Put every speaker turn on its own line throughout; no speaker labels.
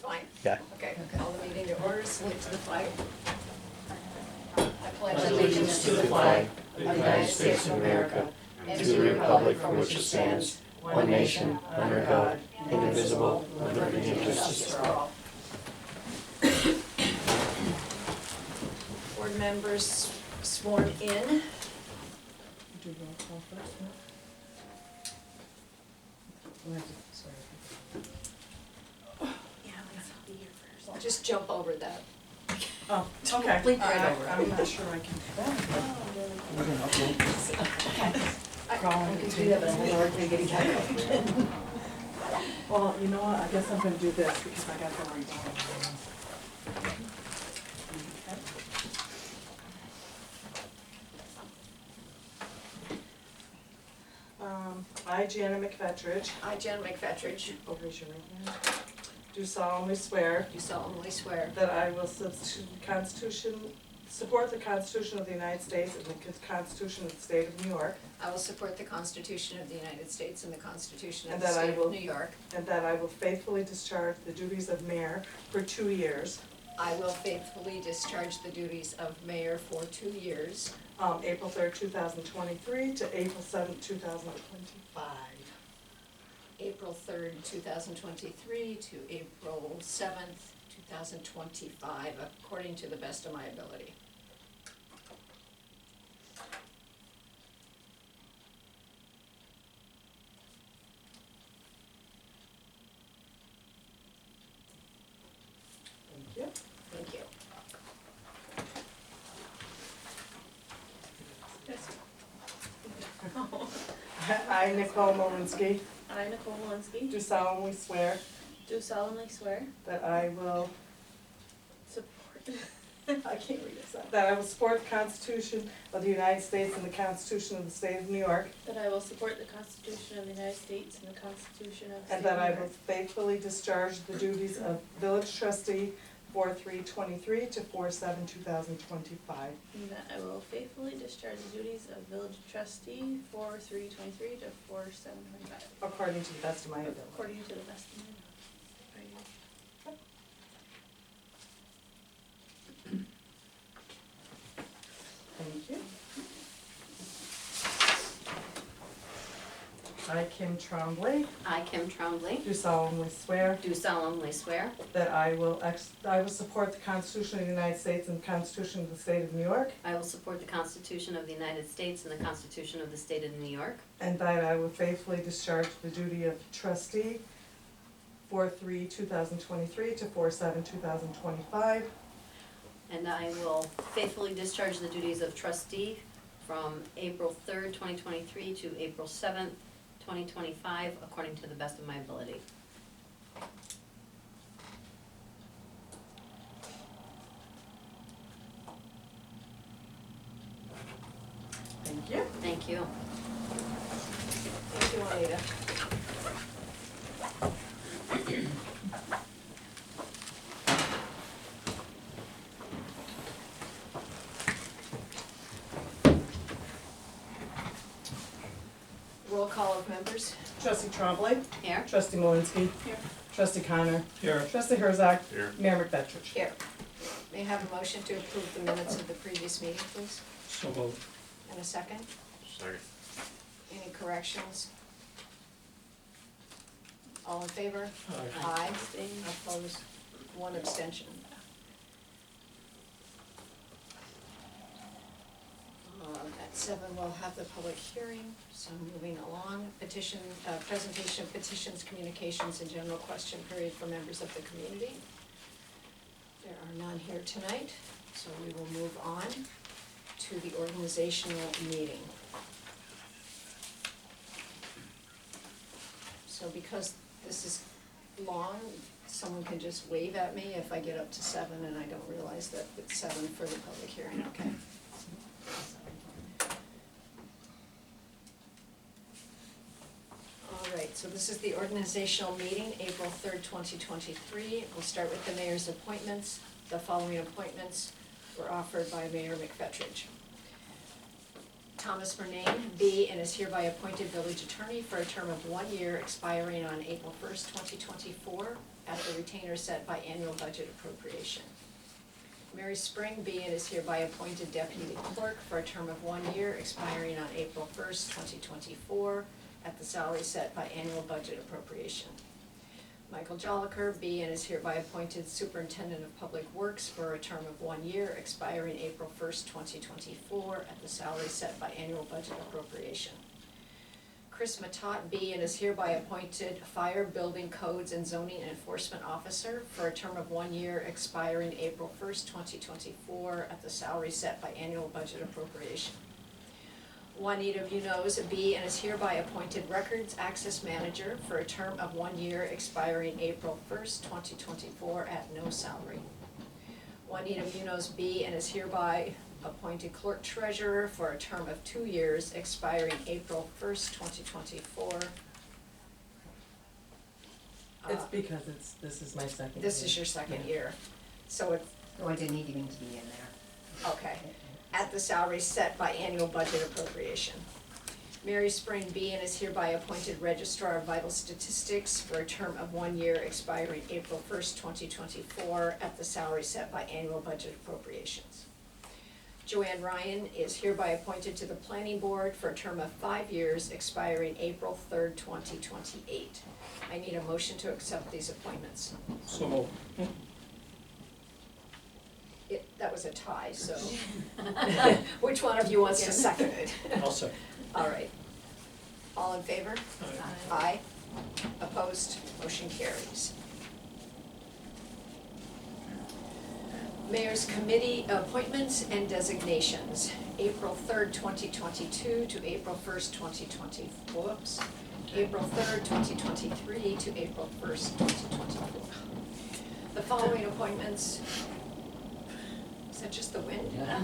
fine?
Yeah.
Okay, call the meeting to order, salute to the flag. I
pledge allegiance to the flag of the United States of America and to the republic for which it stands, one nation, under God, indivisible, with liberty and justice for all.
Board members sworn in.
Do roll call first, no?
Just jump over that.
Oh, okay.
Leap right over it.
I'm not sure I can do that. Crawling
can
to
do that, but I'm never gonna get it.
Well, you know what, I guess I'm gonna do this because I got the right one. I, Jana McFetrich,
I, Jen McFetrich,
raise your right hand, do solemnly swear
do solemnly swear
that I will support the Constitution of the United States and the Constitution of the State of New York,
I will support the Constitution of the United States and the Constitution of
And
the
that I
State
will-
of New York.
and that I will faithfully discharge the duties of mayor for 2 years,
I will faithfully discharge the duties of mayor for 2 years,
April 3rd, 2023 to April 7th, 2025.
April 3rd, 2023 to April 7th, 2025, according to the best of my ability.
Thank you.
Thank you.
I, Nicole Malinsky,
I, Nicole Malinsky,
do solemnly swear
do solemnly swear
that I will,
support,
I can't read this, that I will support the Constitution of the United States and the Constitution of the State of New York,
that I will support the Constitution of the United States and the Constitution of the
and
State
that
of
I
New
will
York,
faithfully discharge the duties of village trustee 4/3/23 to 4/7/2025.
and that I will faithfully discharge the duties of village trustee for 3/23 to 4/7/25,
According to the best of my ability.
according to the best of my ability.
Thank you. I, Kim Trombley,
I, Kim Trombley,
do solemnly swear
do solemnly swear
that I will support the Constitution of the United States and the Constitution of the State of New York,
I will support the Constitution of the United States and the Constitution of the State of New York,
and that I will faithfully discharge the duty of trustee 4/3/2023 to 4/7/2025,
and I will faithfully discharge the duties of trustee from April 3rd, 2023 to April 7th, 2025, according to the best of my ability.
Thank you.
Thank you.
Thank you, Juanita. Roll call of members.
Trustee Trombley,
Here?
trustee Malinsky.
Here.
Trustee Connor,
Here.
trustee Herzog,
Here.
Mayor McFetrich.
Here. May I have a motion to approve the minutes of the previous meeting, please?
So moved.
And a second?
Second.
Any corrections? All in favor?
Aye.
Aye.
Abstain.
Opposed? One abstention. At 7, we'll have the public hearing, so moving along. Petition, presentation of petitions, communications, and general question period for members of the community. There are none here tonight, so we will move on to the organizational meeting. So because this is long, someone can just wave at me if I get up to 7 and I don't realize that it's 7 for the public hearing, okay? All right, so this is the organizational meeting, April 3rd, 2023. We'll start with the mayor's appointments. The following appointments were offered by Mayor McFetrich. Thomas Murnane, B, and is hereby appointed village attorney for a term of 1 year expiring on April 1st, 2024, at the retainer set by annual budget appropriation. Mary Spring be and is hereby appointed deputy clerk for a term of 1 year expiring on April 1st, 2024, at the salary set by annual budget appropriation. Michael Joliker be and is hereby appointed superintendent of public works for a term of 1 year expiring April 1st, 2024, at the salary set by annual budget appropriation. Chris Matot be and is hereby appointed Fire, Building Codes and Zoning Enforcement Officer for a term of 1 year expiring April 1st, 2024, at the salary set by annual budget appropriation. Juanita Munoz be and is hereby appointed Records Access Manager for a term of 1 year expiring April 1st, 2024, at no salary. Juanita Munoz be and is hereby appointed Clerk Treasurer for a term of 2 years expiring April 1st, 2024.
It's because this is my second.
This
year.
is your second year, so it's,
Oh, I didn't even need to be in there.
okay, at the salary set by annual budget appropriation. Mary Spring be and is hereby appointed Registrar of Vital Statistics for a term of 1 year expiring April 1st, 2024, at the salary set by annual budget appropriations. Joanne Ryan is hereby appointed to the Planning Board for a term of 5 years expiring April 3rd, 2028. I need a motion to accept these appointments.
So moved.
That was a tie, so which one of you wants to second it?
I'll second.
All right. All in favor?
Aye.
Aye. Opposed? Motion carries. Mayor's Committee appointments and designations, April 3rd, 2022 to April 1st, 2020, whoops, April 3rd, 2023 to April 1st, 2024. The following appointments, is that just the wind?
Yeah.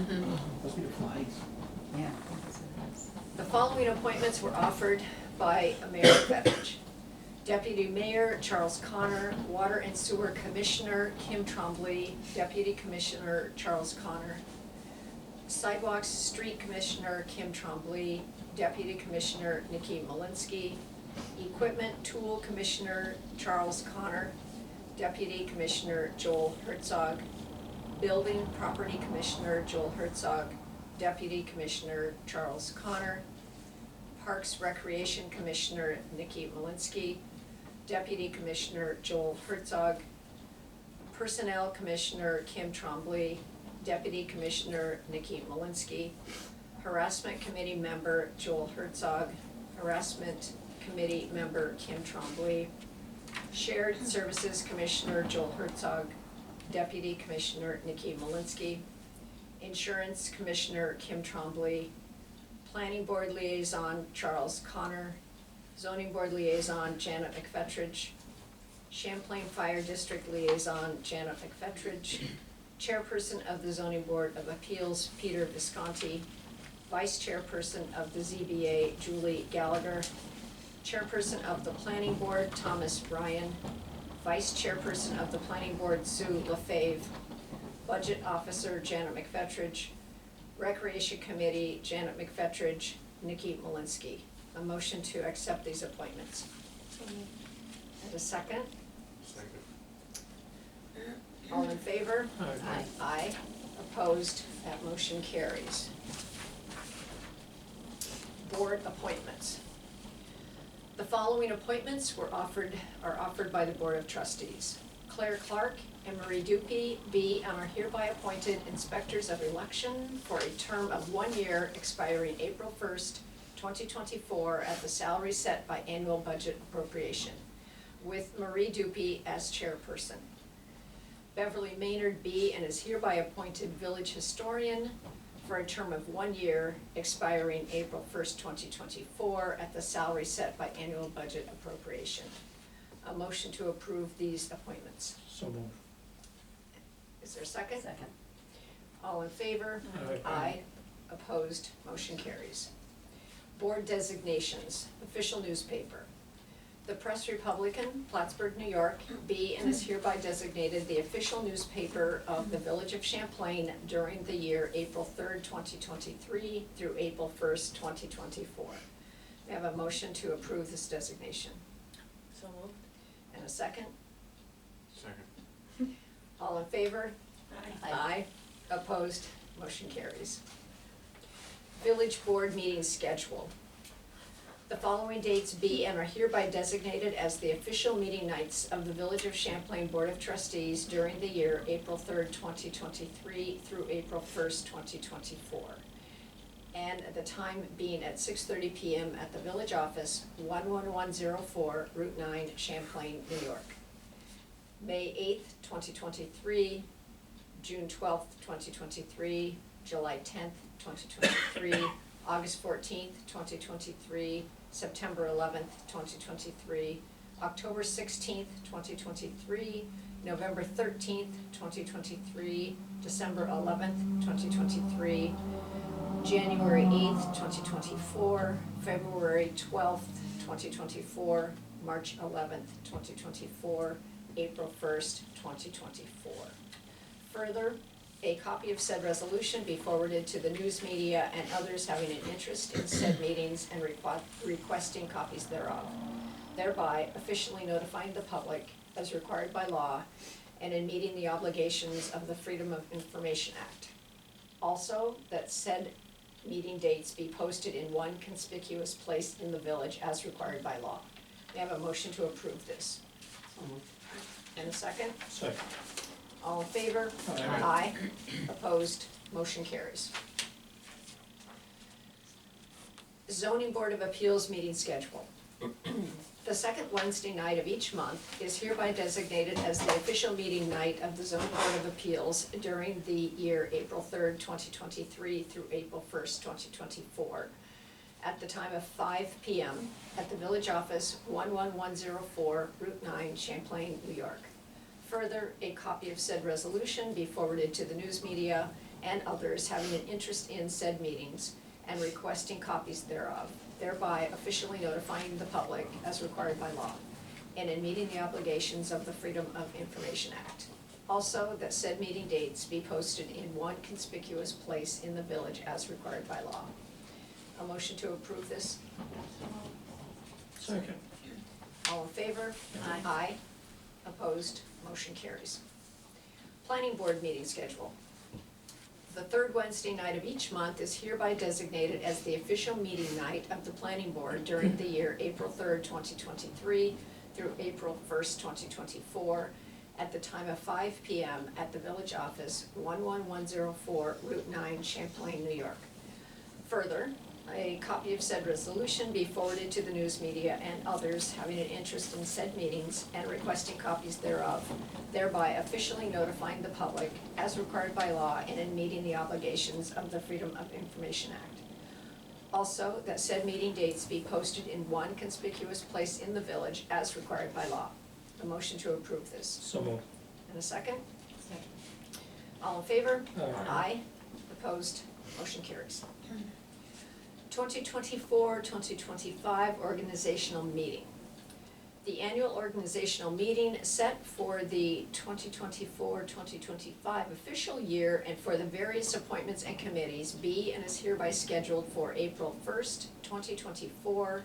Must be the flies.
Yeah.
The following appointments were offered by Mayor Fetich. Deputy Mayor Charles Connor, Water and Sewer Commissioner Kim Trombley, Deputy Commissioner Charles Connor, Sidewalks Street Commissioner Kim Trombley, Deputy Commissioner Nikki Malinsky, Equipment Tool Commissioner Charles Connor, Deputy Commissioner Joel Herzog, Building Property Commissioner Joel Herzog, Deputy Commissioner Charles Connor, Parks Recreation Commissioner Nikki Malinsky, Deputy Commissioner Joel Herzog, Personnel Commissioner Kim Trombley, Deputy Commissioner Nikki Malinsky, Harassment Committee Member Joel Herzog, Harassment Committee Member Kim Trombley, Shared Services Commissioner Joel Herzog, Deputy Commissioner Nikki Malinsky, Insurance Commissioner Kim Trombley, Planning Board Liaison Charles Connor, Zoning Board Liaison Janet McFetridge, Champlain Fire District Liaison Janet McFetridge, Chairperson of the Zoning Board of Appeals Peter Visconti, Vice Chairperson of the ZBA Julie Gallagher, Chairperson of the Planning Board Thomas Bryan, Vice Chairperson of the Planning Board Sue LaFave, Budget Officer Janet McFetridge, Recreation Committee Janet McFetridge, Nikki Malinsky. A motion to accept these appointments. And a second?
Second.
All in favor?
Aye.
Aye. Opposed? That motion carries. Board appointments. The following appointments are offered by the Board of Trustees. Claire Clark and Marie Dupy be and are hereby appointed Inspectors of Election for a term of 1 year expiring April 1st, 2024 at the salary set by annual budget appropriation, with Marie Dupy as chairperson. Beverly Maynard be and is hereby appointed Village Historian for a term of 1 year expiring April 1st, 2024 at the salary set by annual budget appropriation. A motion to approve these appointments.
So moved.
Is there a second?
Second.
All in favor?
Aye.
Aye. Opposed? Motion carries. Board designations, official newspaper. The Press Republican, Plattsburgh, New York, be and is hereby designated the official newspaper of the Village of Champlain during the year April 3rd, 2023 through April 1st, 2024. May I have a motion to approve this designation?
So moved.
And a second? All in favor?
Aye.
Aye. Opposed? Motion carries. Village Board meeting schedule. The following dates be and are hereby designated as the official meeting nights of the Village of Champlain Board of Trustees during the year April 3rd, 2023 through April 1st, 2024. And the time being at 6:30 PM at the Village Office, 11104 Route 9, Champlain, New York. May 8th, 2023, June 12th, 2023, July 10th, 2023, August 14th, 2023, September 11th, 2023, October 16th, 2023, November 13th, 2023, December 11th, 2023, January 8th, 2024, February 12th, 2024, March 11th, 2024, April 1st, 2024. Further, a copy of said resolution be forwarded to the news media and others having an interest in said meetings and requesting copies thereof, thereby officially notifying the public as required by law and in meeting the obligations of the Freedom of Information Act. Also, that said meeting dates be posted in one conspicuous place in the village as required by law. May I have a motion to approve this? And a second?
Second.
All in favor?
Aye.
Opposed? Motion carries. Zoning Board of Appeals meeting schedule. The second Wednesday night of each month is hereby designated as the official meeting night of the Zoning Board of Appeals during the year April 3rd, 2023 through April 1st, 2024, at the time of 5 PM at the Village Office, 11104 Route 9, Champlain, New York. Further, a copy of said resolution be forwarded to the news media and others having an interest in said meetings and requesting copies thereof, thereby officially notifying the public as required by law and in meeting the obligations of the Freedom of Information Act. Also, that said meeting dates be posted in one conspicuous place in the village as required by law. A motion to approve this?
Second.
All in favor?
Aye.
Aye. Opposed? Motion carries. Planning Board meeting schedule. The third Wednesday night of each month is hereby designated as the official meeting night of the Planning Board during the year April 3rd, 2023 through April 1st, 2024, at the time of 5 PM at the Village Office, 11104 Route 9, Champlain, New York. Further, a copy of said resolution be forwarded to the news media and others having an interest in said meetings and requesting copies thereof, thereby officially notifying the public as required by law and in meeting the obligations of the Freedom of Information Act. Also, that said meeting dates be posted in one conspicuous place in the village as required by law. A motion to approve this.
So moved.
And a second? Second. All in favor?
Aye.
Aye. Opposed? Motion carries. 2024-2025 organizational meeting. The annual organizational meeting set for the 2024-2025 official year and for the various appointments and committees be and is hereby scheduled for April 1st, 2024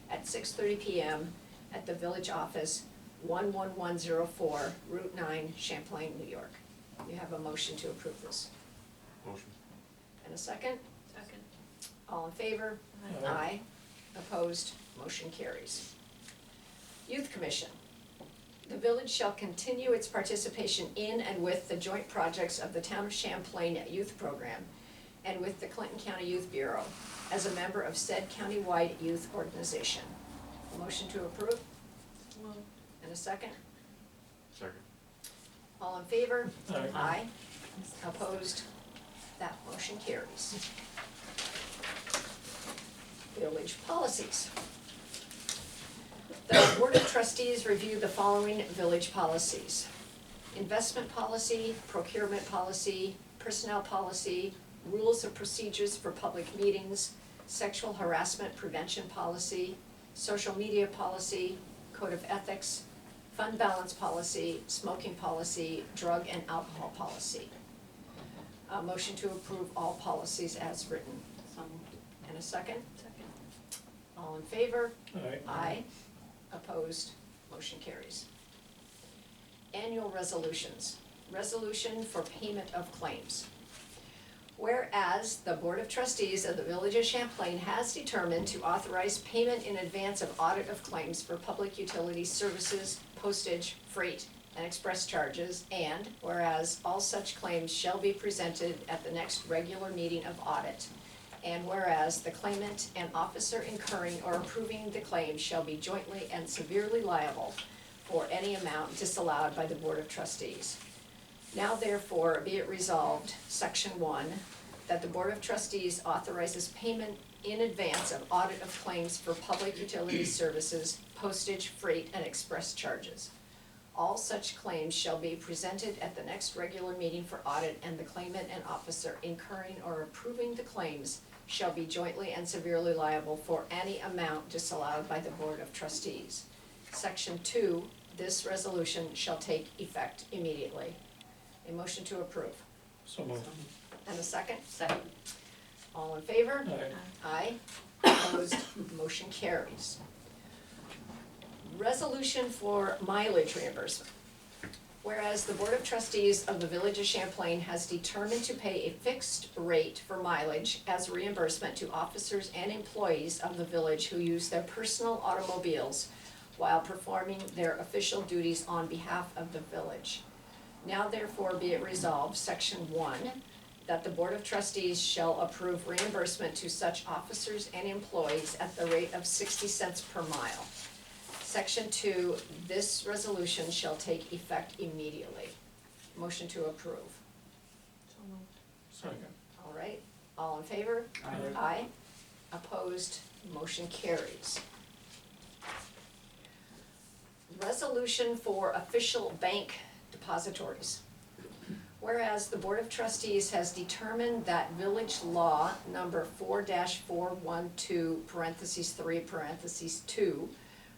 at 6:30 PM at the Village Office, 11104 Route 9, Champlain, New York. You have a motion to approve this.
Motion.
And a second?
Second.
All in favor?
Aye.
Aye. Opposed? Motion carries. Youth Commission. The village shall continue its participation in and with the joint projects of the Town of Champlain Youth Program and with the Clinton County Youth Bureau as a member of said county-wide youth organization. A motion to approve?
Well,
And a second?
Second.
All in favor?
Aye.
Aye. Opposed? That motion carries. Village policies. The Board of Trustees reviewed the following village policies: investment policy, procurement policy, personnel policy, rules of procedures for public meetings, sexual harassment prevention policy, social media policy, code of ethics, fund balance policy, smoking policy, drug and alcohol policy. A motion to approve all policies as written.
So moved.
And a second?
second.
All in favor?
Aye.
Aye. Opposed? Motion carries. Annual resolutions. resolution for payment of claims. Whereas the Board of Trustees of the Village of Champlain has determined to authorize payment in advance of audit of claims for public utility services, postage, freight, and express charges, and whereas all such claims shall be presented at the next regular meeting of audit, and whereas the claimant and officer incurring or approving the claim shall be jointly and severely liable for any amount disallowed by the Board of Trustees. Now therefore be it resolved, Section 1, that the Board of Trustees authorizes payment in advance of audit of claims for public utility services, postage, freight, and express charges. All such claims shall be presented at the next regular meeting for audit, and the claimant and officer incurring or approving the claims shall be jointly and severely liable for any amount disallowed by the Board of Trustees. Section 2, this resolution shall take effect immediately. A motion to approve.
So moved.
And a second?
Second.
All in favor?
Aye.
Aye. Opposed? Motion carries. Resolution for mileage reimbursement. Whereas the Board of Trustees of the Village of Champlain has determined to pay a fixed rate for mileage as reimbursement to officers and employees of the village who use their personal automobiles while performing their official duties on behalf of the village. Now therefore be it resolved, Section 1, that the Board of Trustees shall approve reimbursement to such officers and employees at the rate of 60 cents per mile. Section 2, this resolution shall take effect immediately. Motion to approve.
Second.
All right, all in favor?
Aye.
Aye. Opposed, motion carries. Resolution for official bank depositories. Whereas the Board of Trustees has determined that village law number 4-412 (3)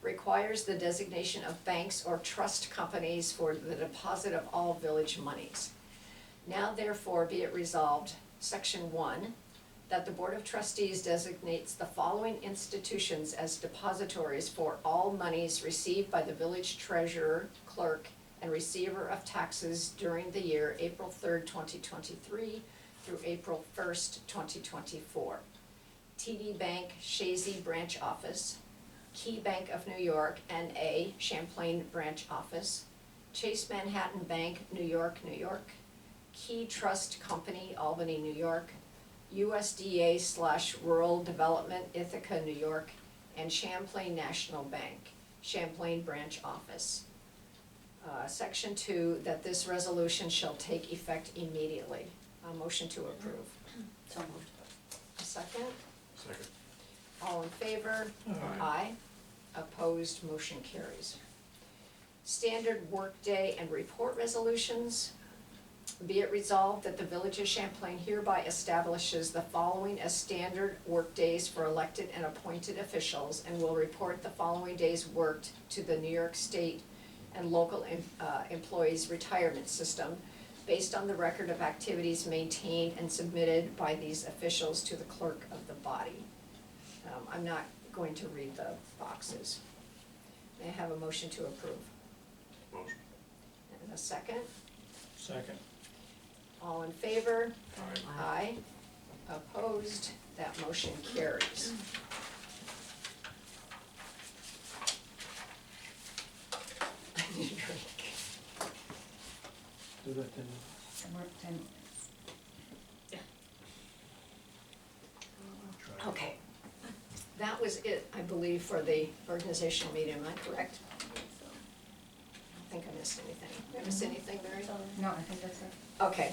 requires the designation of banks or trust companies for the deposit of all village monies. Now therefore be it resolved, Section 1, that the Board of Trustees designates the following institutions as depositories for all monies received by the village treasurer, clerk, and receiver of taxes during the year April 3rd, 2023 through April 1st, 2024. TD Bank, Shazy Branch Office, Key Bank of New York, N.A., Champlain Branch Office, Chase Manhattan Bank, New York, New York, Key Trust Company, Albany, New York, USDA/Rural Development, Ithaca, New York, and Champlain National Bank, Champlain Branch Office. Section 2, that this resolution shall take effect immediately. A motion to approve.
So moved.
A second?
Second.
All in favor? Aye. Opposed, motion carries. Standard workday and report resolutions. Be it resolved that the Village of Champlain hereby establishes the following as standard workdays for elected and appointed officials, and will report the following days worked to the New York State and local employees retirement system based on the record of activities maintained and submitted by these officials to the clerk of the body. I'm not going to read the boxes. May I have a motion to approve?
Motion.
And a second?
Second.
All in favor?
Aye.
Aye. Opposed? That motion carries. I need a drink.
Do that then.
Okay. That was it, I believe, for the organizational meeting, am I correct? I don't think I missed anything. Did I miss anything, Mary?
No, I think that's it.
Okay,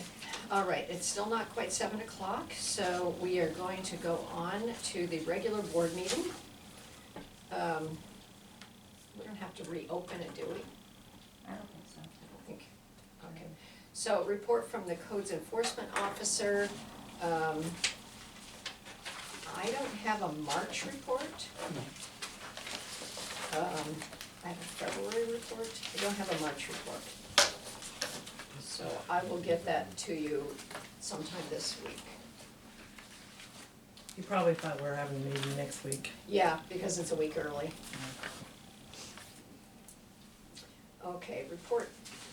all right, it's still not quite 7 o'clock, so we are going to go on to the regular board meeting. We don't have to reopen it, do we?
I don't think so.
I don't think, okay. So, report from the codes enforcement officer. I don't have a March report. I have a February report, I don't have a March report. So I will get that to you sometime this week.
You probably thought we were having a meeting next week.
Yeah, because it's a week early. Okay, report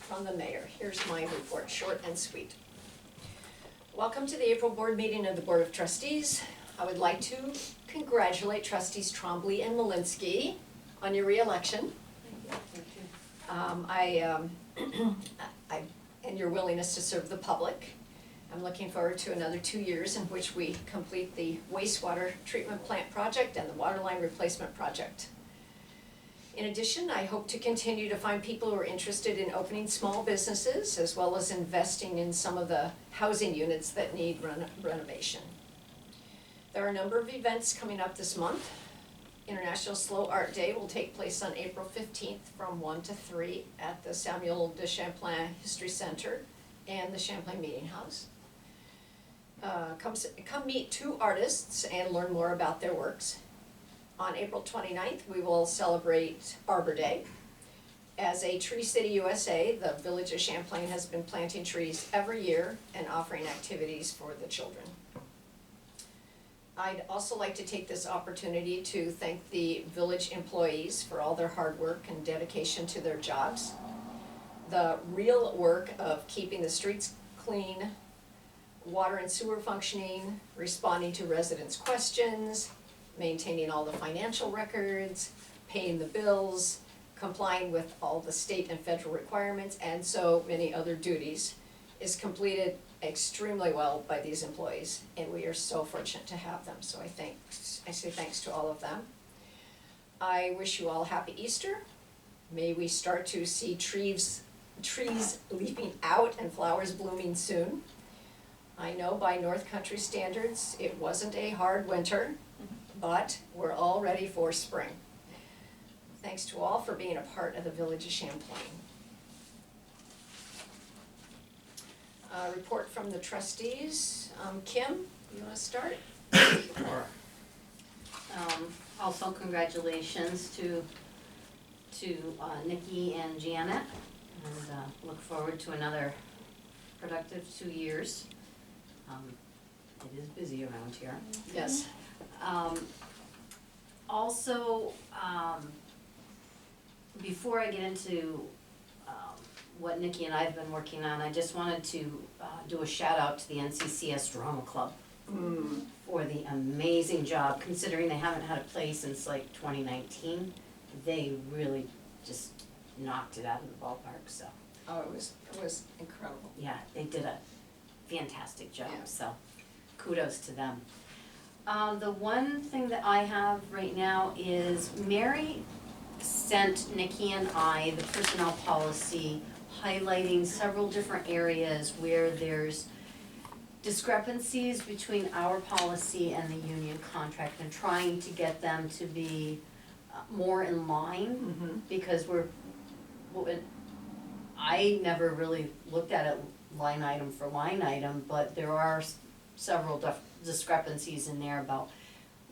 from the mayor. Here's my report, short and sweet. Welcome to the April board meeting of the Board of Trustees. I would like to congratulate trustees Trombley and Malinsky on your reelection. And your willingness to serve the public. I'm looking forward to another 2 years in which we complete the wastewater treatment plant project and the water line replacement project. In addition, I hope to continue to find people who are interested in opening small businesses as well as investing in some of the housing units that need renovation. There are a number of events coming up this month. International Slow Art Day will take place on April 15th from 1 to 3 at the Samuel de Champlain History Center and the Champlain Meeting House. Come meet 2 artists and learn more about their works. On April 29th, we will celebrate Arbor Day. As a Tree City USA, the Village of Champlain has been planting trees every year and offering activities for the children. I'd also like to take this opportunity to thank the village employees for all their hard work and dedication to their jobs. The real work of keeping the streets clean, water and sewer functioning, responding to residents' questions, maintaining all the financial records, paying the bills, complying with all the state and federal requirements, and so many other duties, is completed extremely well by these employees, and we are so fortunate to have them, so I say thanks to all of them. I wish you all a happy Easter. May we start to see trees leafing out and flowers blooming soon. I know by North Country standards, it wasn't a hard winter, but we're all ready for spring. Thanks to all for being a part of the Village of Champlain. Report from the trustees. Kim, you wanna start?
Also congratulations to Nikki and Janet, and look forward to another productive 2 years. It is busy around here.
Yes.
Also, before I get into what Nikki and I have been working on, I just wanted to do a shout out to the NCCS Drama Club for the amazing job, considering they haven't had a play since like 2019. They really just knocked it out of the ballpark, so.
Oh, it was incredible.
Yeah, they did a fantastic job,
Yeah.
so kudos to them. The one thing that I have right now is Mary sent Nikki and I the personnel policy highlighting several different areas where there's discrepancies between our policy and the union contract and trying to get them to be more in line, because I never really looked at it line item for line item, but there are several discrepancies in there about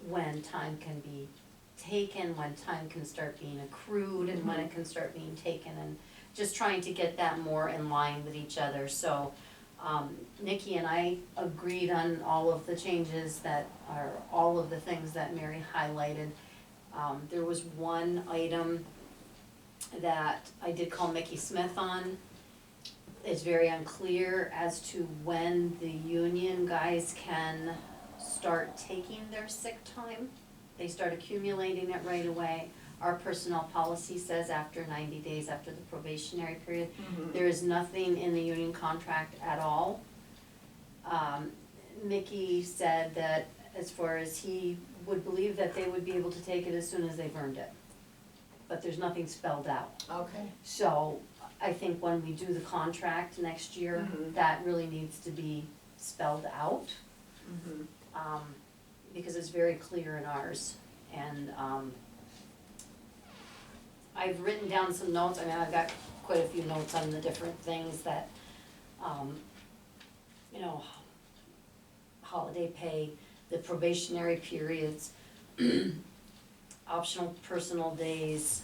when time can be taken, when time can start being accrued, and when it can start being taken, and just trying to get that more in line with each other. So Nikki and I agreed on all of the changes that are, all of the things that Mary highlighted. There was one item that I did call Mickey Smith on. It's very unclear as to when the union guys can start taking their sick time. They start accumulating it right away. Our personnel policy says after 90 days after the probationary period. There is nothing in the union contract at all. Mickey said that as far as he would believe that they would be able to take it as soon as they've earned it. But there's nothing spelled out.
Okay.
So I think when we do the contract next year, that really needs to be spelled out. Because it's very clear in ours. And I've written down some notes. I mean, I've got quite a few notes on the different things that, you know, holiday pay, the probationary periods, optional personal days.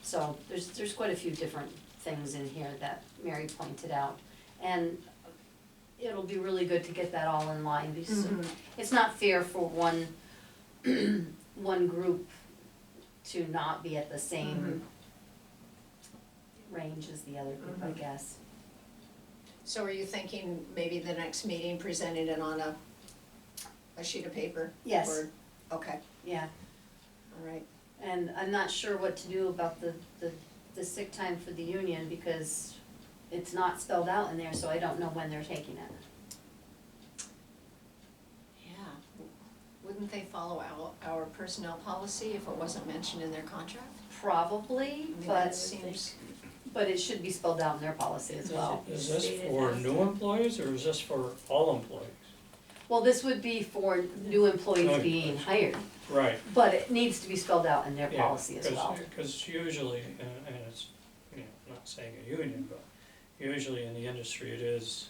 So there's quite a few different things in here that Mary pointed out. And it'll be really good to get that all in line, because it's not fair for one group to not be at the same range as the other group, I
Mhm.
guess.
So are you thinking maybe the next meeting, presenting it on a sheet of paper?
Yes.
Or- Okay,
Yeah,
all right.
and I'm not sure what to do about the sick time for the union, because it's not spelled out in there, so I don't know when they're taking it.
Yeah, wouldn't they follow our personnel policy if it wasn't mentioned in their contract?
Probably,
I mean, that
but,
seems,
but it should be spelled out in their policy as well.
Is this
Stated
for
as-
new employees or is this for all employees?
Well, this would be for new employees being hired,
Right.
but it needs to be spelled out in their
Yeah,
policy as well.
Because usually, and it's, you know, I'm not saying a union, but usually in the industry it is,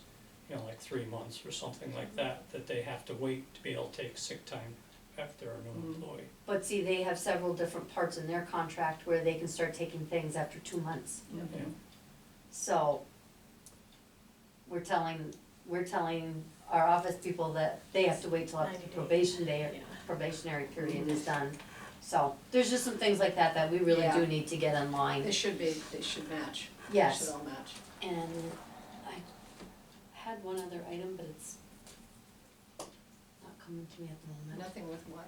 you know, like 3 months or something like that, that they have to wait to be able to take sick time after a new
Mm.
employee.
But see, they have several different parts in their contract where they can start taking things after 2 months.
Yeah.
So we're telling our office people that they have to wait till after
90 days.
probation day,
Yeah.
probationary period is done. So there's just some things like that that we really
Yeah.
do need to get in line.
they should match. They
Yes.
should all match.
And I had one other item, but it's not coming to me at the moment.
Nothing with water?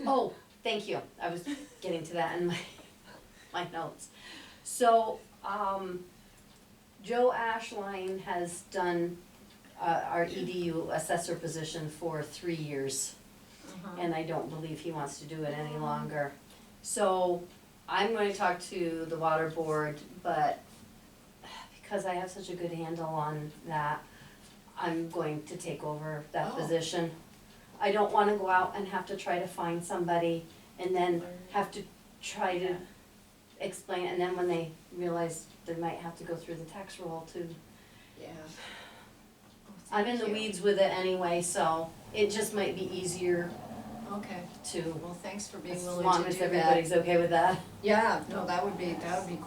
Oh, thank you, I was getting to that in my notes. So, Joe Ashline has done, our EDU assessor position for 3 years, and I don't believe he wants to do it any longer. So, I'm going to talk to the water board, but because I have such a good handle on that, I'm going to take over that
Oh.
position. I don't wanna go out and have to try to find somebody and then have to try to explain, and then when they realize they might have to go through the tax roll too.
Yeah. Oh,
I'm in
thank
the
you.
weeds with it anyway, so it just might be easier
Okay,
to,
well, thanks for being
as
willing
long
to
as
do that.
everybody's okay with that.
Yeah, no, that would be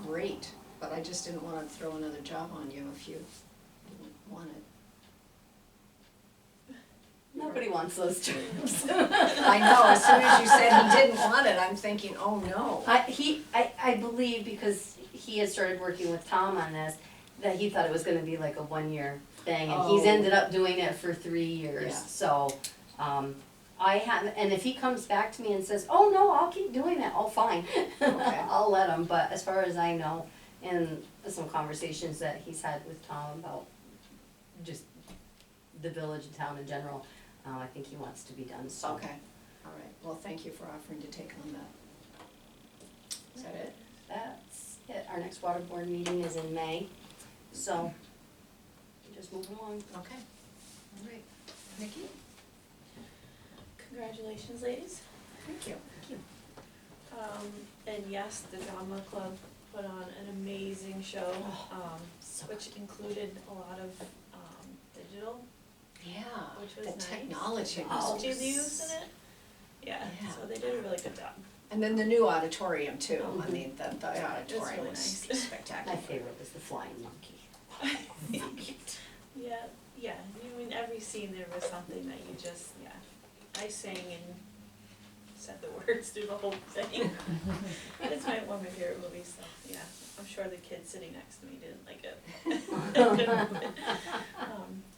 great, but I just didn't wanna throw another job on you if you didn't want it.
Nobody wants those jobs.
I know, as soon as you said he didn't want it, I'm thinking, oh no.
I believe because he had started working with Tom on this, that he thought it was gonna be like a 1-year thing, and he's
Oh.
ended up doing it for 3 years,
Yeah.
so, I have, and if he comes back to me and says, oh no, I'll keep doing it, oh fine,
Okay.
I'll let him, but as far as I know, in some conversations that he's had with Tom about just the village and town in general, I think he wants to be done, so.
Okay, all right, well, thank you for offering to take on that. Is that it?
That's it, our next water board meeting is in May, so, just moving along.
Okay, all right. Nikki?
Congratulations, ladies.
Thank you.
And yes, the drama club put on an amazing show,
So
which included a lot of, digital,
Yeah,
which was
the
nice.
technology
Oh.
was.
Costume use in it. Yeah,
Yeah.
so they did a really good job.
And then the new auditorium too, I
Mhm.
mean, the auditorium
really
was
nice.
spectacular.
My favorite was the flying monkey.
Yeah, yeah, I mean, every scene there was something that you just, yeah, I sang and said the words through the whole thing. And it's one of my favorite movies, so, yeah, I'm sure the kid sitting next to me didn't like it.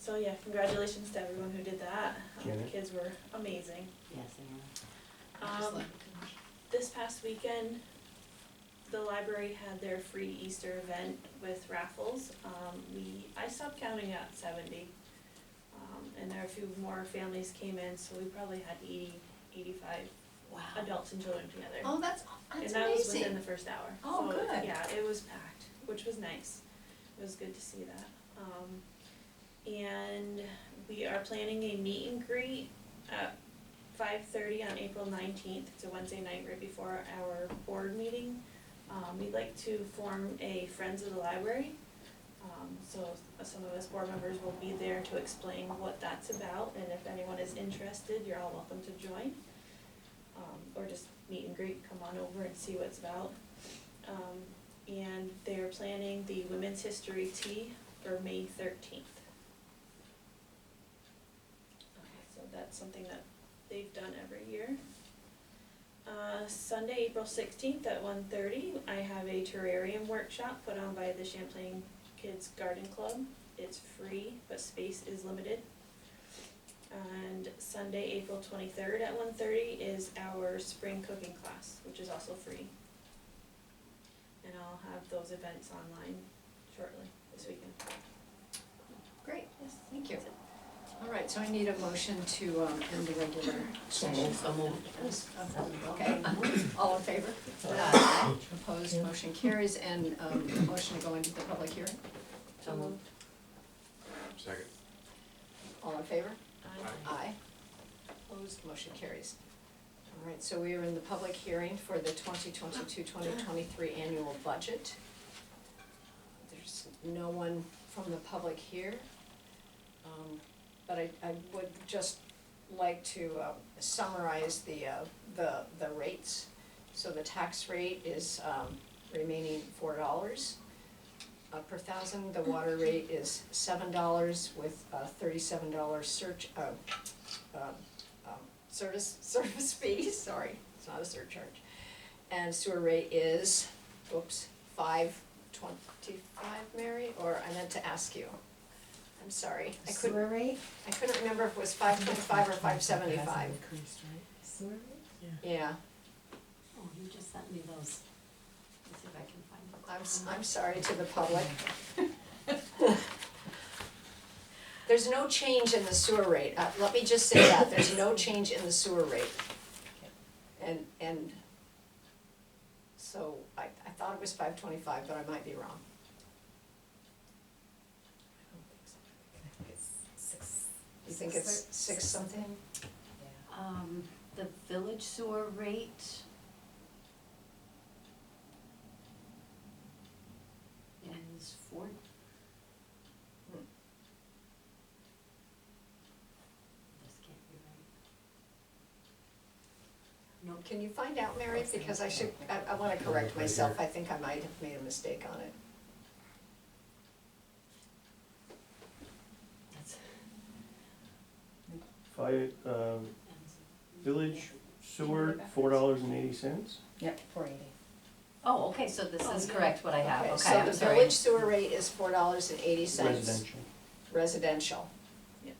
So yeah, congratulations to everyone who did that, the
Janet?
kids were amazing.
Yes, I
Just
Um,
like-
This past weekend, the library had their free Easter event with raffles. I stopped counting at 70. And there are a few more families came in, so we probably had 85
Wow.
adults and children together.
Oh, that's
And that was within
amazing.
the first hour.
Oh,
So,
good.
yeah, it was packed, which was nice. It was good to see that. And we are planning a meet and greet at 5:30 on April 19th. It's a Wednesday night right before our board meeting. We'd like to form a Friends of the Library. So some of us board members will be there to explain what that's about, and if anyone is interested, you're all welcome to join. Or just meet and greet, come on over and see what it's about. And they're planning the Women's History Tea for May 13th. So that's something that they've done every year. Sunday, April 16th at 1:30, I have a terrarium workshop put on by the Champlain Kids Garden Club. It's free, but space is limited. And Sunday, April 23rd at 1:30 is our spring cooking class, which is also free. And I'll have those events online shortly this weekend.
Great, yes, thank you. All right, so I need a motion to end the regular session.
So moved.
Yes, okay, all in favor?
Aye.
Opposed, motion carries, and a motion to go into the public hearing.
So moved.
Second.
All in favor?
Aye.
Aye. Opposed, motion carries. All right, so we are in the public hearing for the 2022-2023 annual budget. There's no one from the public here. But I would just like to summarize the rates. So the tax rate is remaining $4 per thousand. The water rate is $7 with a $37 service fee, sorry, it's not a surcharge. And sewer rate is, $5.25, Mary, or I meant to ask you. I'm sorry, I couldn't remember if it was $5.25 or $5.75.
Increased, right? Sewer rate?
Yeah,
Oh, you just sent me those. Let's see if I can find them.
I'm sorry to the public. There's no change in the sewer rate, let me just say that, there's no change in the sewer rate. And so I thought it was $5.25, but I might be wrong. You think it's six something?
The village sewer rate. Is four. This can't be right.
No, can you find out, Mary, because I wanna correct myself, I think I might have made a mistake on it.
Village sewer, $4.80.
Yep, 480.
Oh, okay, so this is correct what I have, okay,
So
I'm
the
sorry.
village sewer rate is $4.80.
Residential.
Residential.
Yep.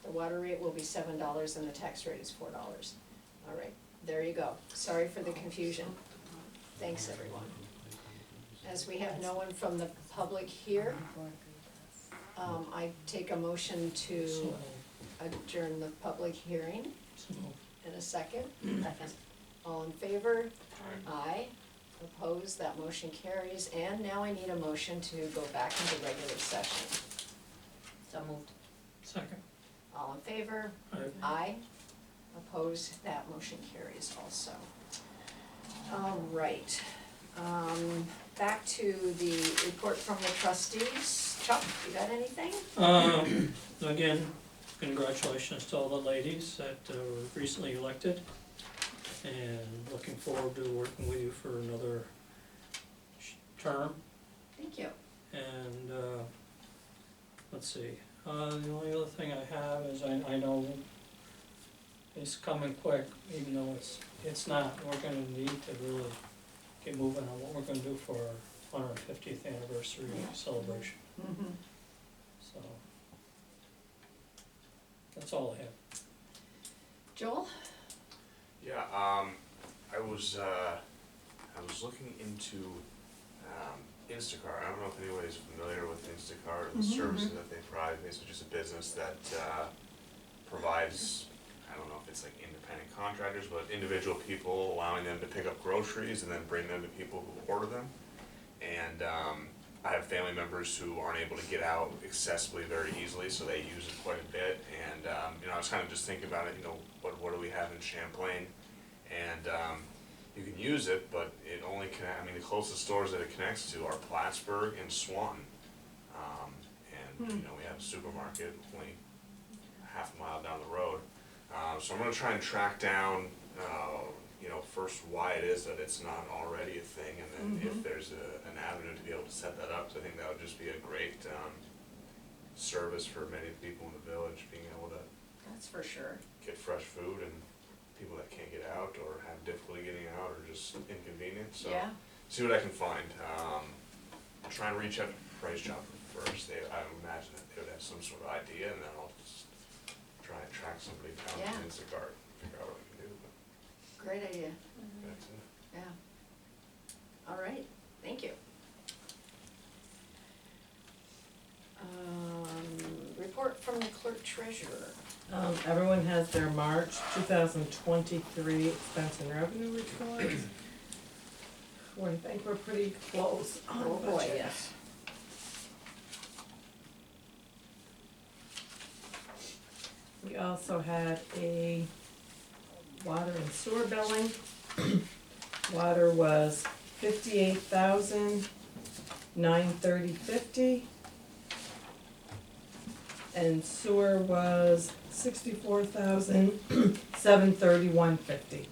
The water rate will be $7 and the tax rate is $4. All right, there you go. Sorry for the confusion. Thanks, everyone. As we have no one from the public here, I take a motion to adjourn the public hearing in a second.
Second.
All in favor? Aye. Opposed, that motion carries, and now I need a motion to go back into regular session.
So moved.
Second.
All in favor?
Aye.
Aye. Opposed, that motion carries also. All right, back to the report from the trustees. Chuck, you got anything?
Again, congratulations to all the ladies that were recently elected, and looking forward to working with you for another term.
Thank you.
And, let's see, the only other thing I have is I know it's coming quick, even though it's not. We're gonna need to really get moving on what we're gonna do for our 150th anniversary celebration,
Mm-hmm.
so. That's all I have.
Joel?
Yeah, I was looking into Instacart. I don't know if anybody's familiar with Instacart or the services that they provide. It's just a business that provides, I don't know if it's like independent contractors, but individual people, allowing them to pick up groceries and then bring them to people who order them. And I have family members who aren't able to get out accessibly very easily, so they use it quite a bit. And I was kind of just thinking about it, what do we have in Champlain? And you can use it, but it only the closest stores that it connects to are Plattsburgh and Swanton. And we have a supermarket only half a mile down the road. So I'm gonna try and track down, first why it is that it's not already a thing, and then if there's an avenue to be able to set that up. So I think that would just be a great service for many people in the village, being able to
That's for sure.
get fresh food and people that can't get out or have difficulty getting out or just inconvenient, so.
Yeah,
See what I can find. Try and reach out to Price Chopper first. I would imagine that they would have some sort of idea, and then I'll just try and track somebody down
Yeah.
in Instacart, figure out what I can do, but
great idea,
that's it.
yeah. All right, thank you. Report from the clerk treasurer.
Everyone has their March 2023 expense and revenue reports. Well, I think we're pretty close on
Oh boy,
budget.
yes.
We also had a water and sewer billing. Water was $58,930.50. And sewer was $64,731.50.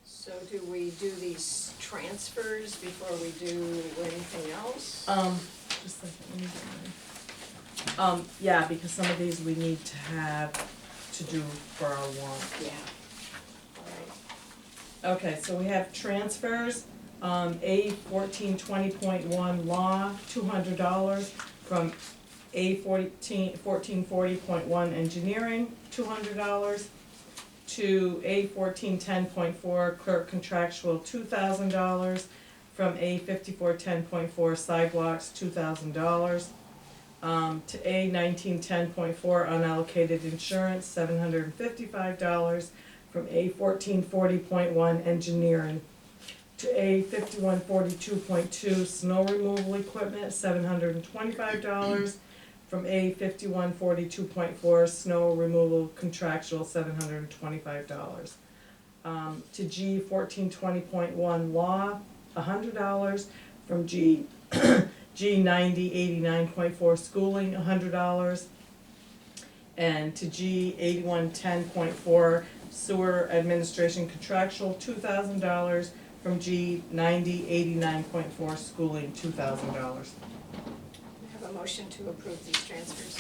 So do we do these transfers before we do anything else?
Just a second, let me get mine. Yeah, because some of these we need to have to do for our warrant.
Yeah. All right.
Okay, so we have transfers, A 1420.1 law, $200, from A 1440.1 engineering, $200, to A 1410.4 clerk contractual, $2,000, from A 5410.4 sidewalks, $2,000, to A 1910.4 unallocated insurance, $755, from A 1440.1 engineering, to A 5142.2 snow removal equipment, $725, from A 5142.4 snow removal contractual, $725. To G 1420.1 law, $100, from G 9089.4 schooling, $100, and to G 8110.4 sewer administration contractual, $2,000, from G 9089.4 schooling, $2,000.
We have a motion to approve these transfers.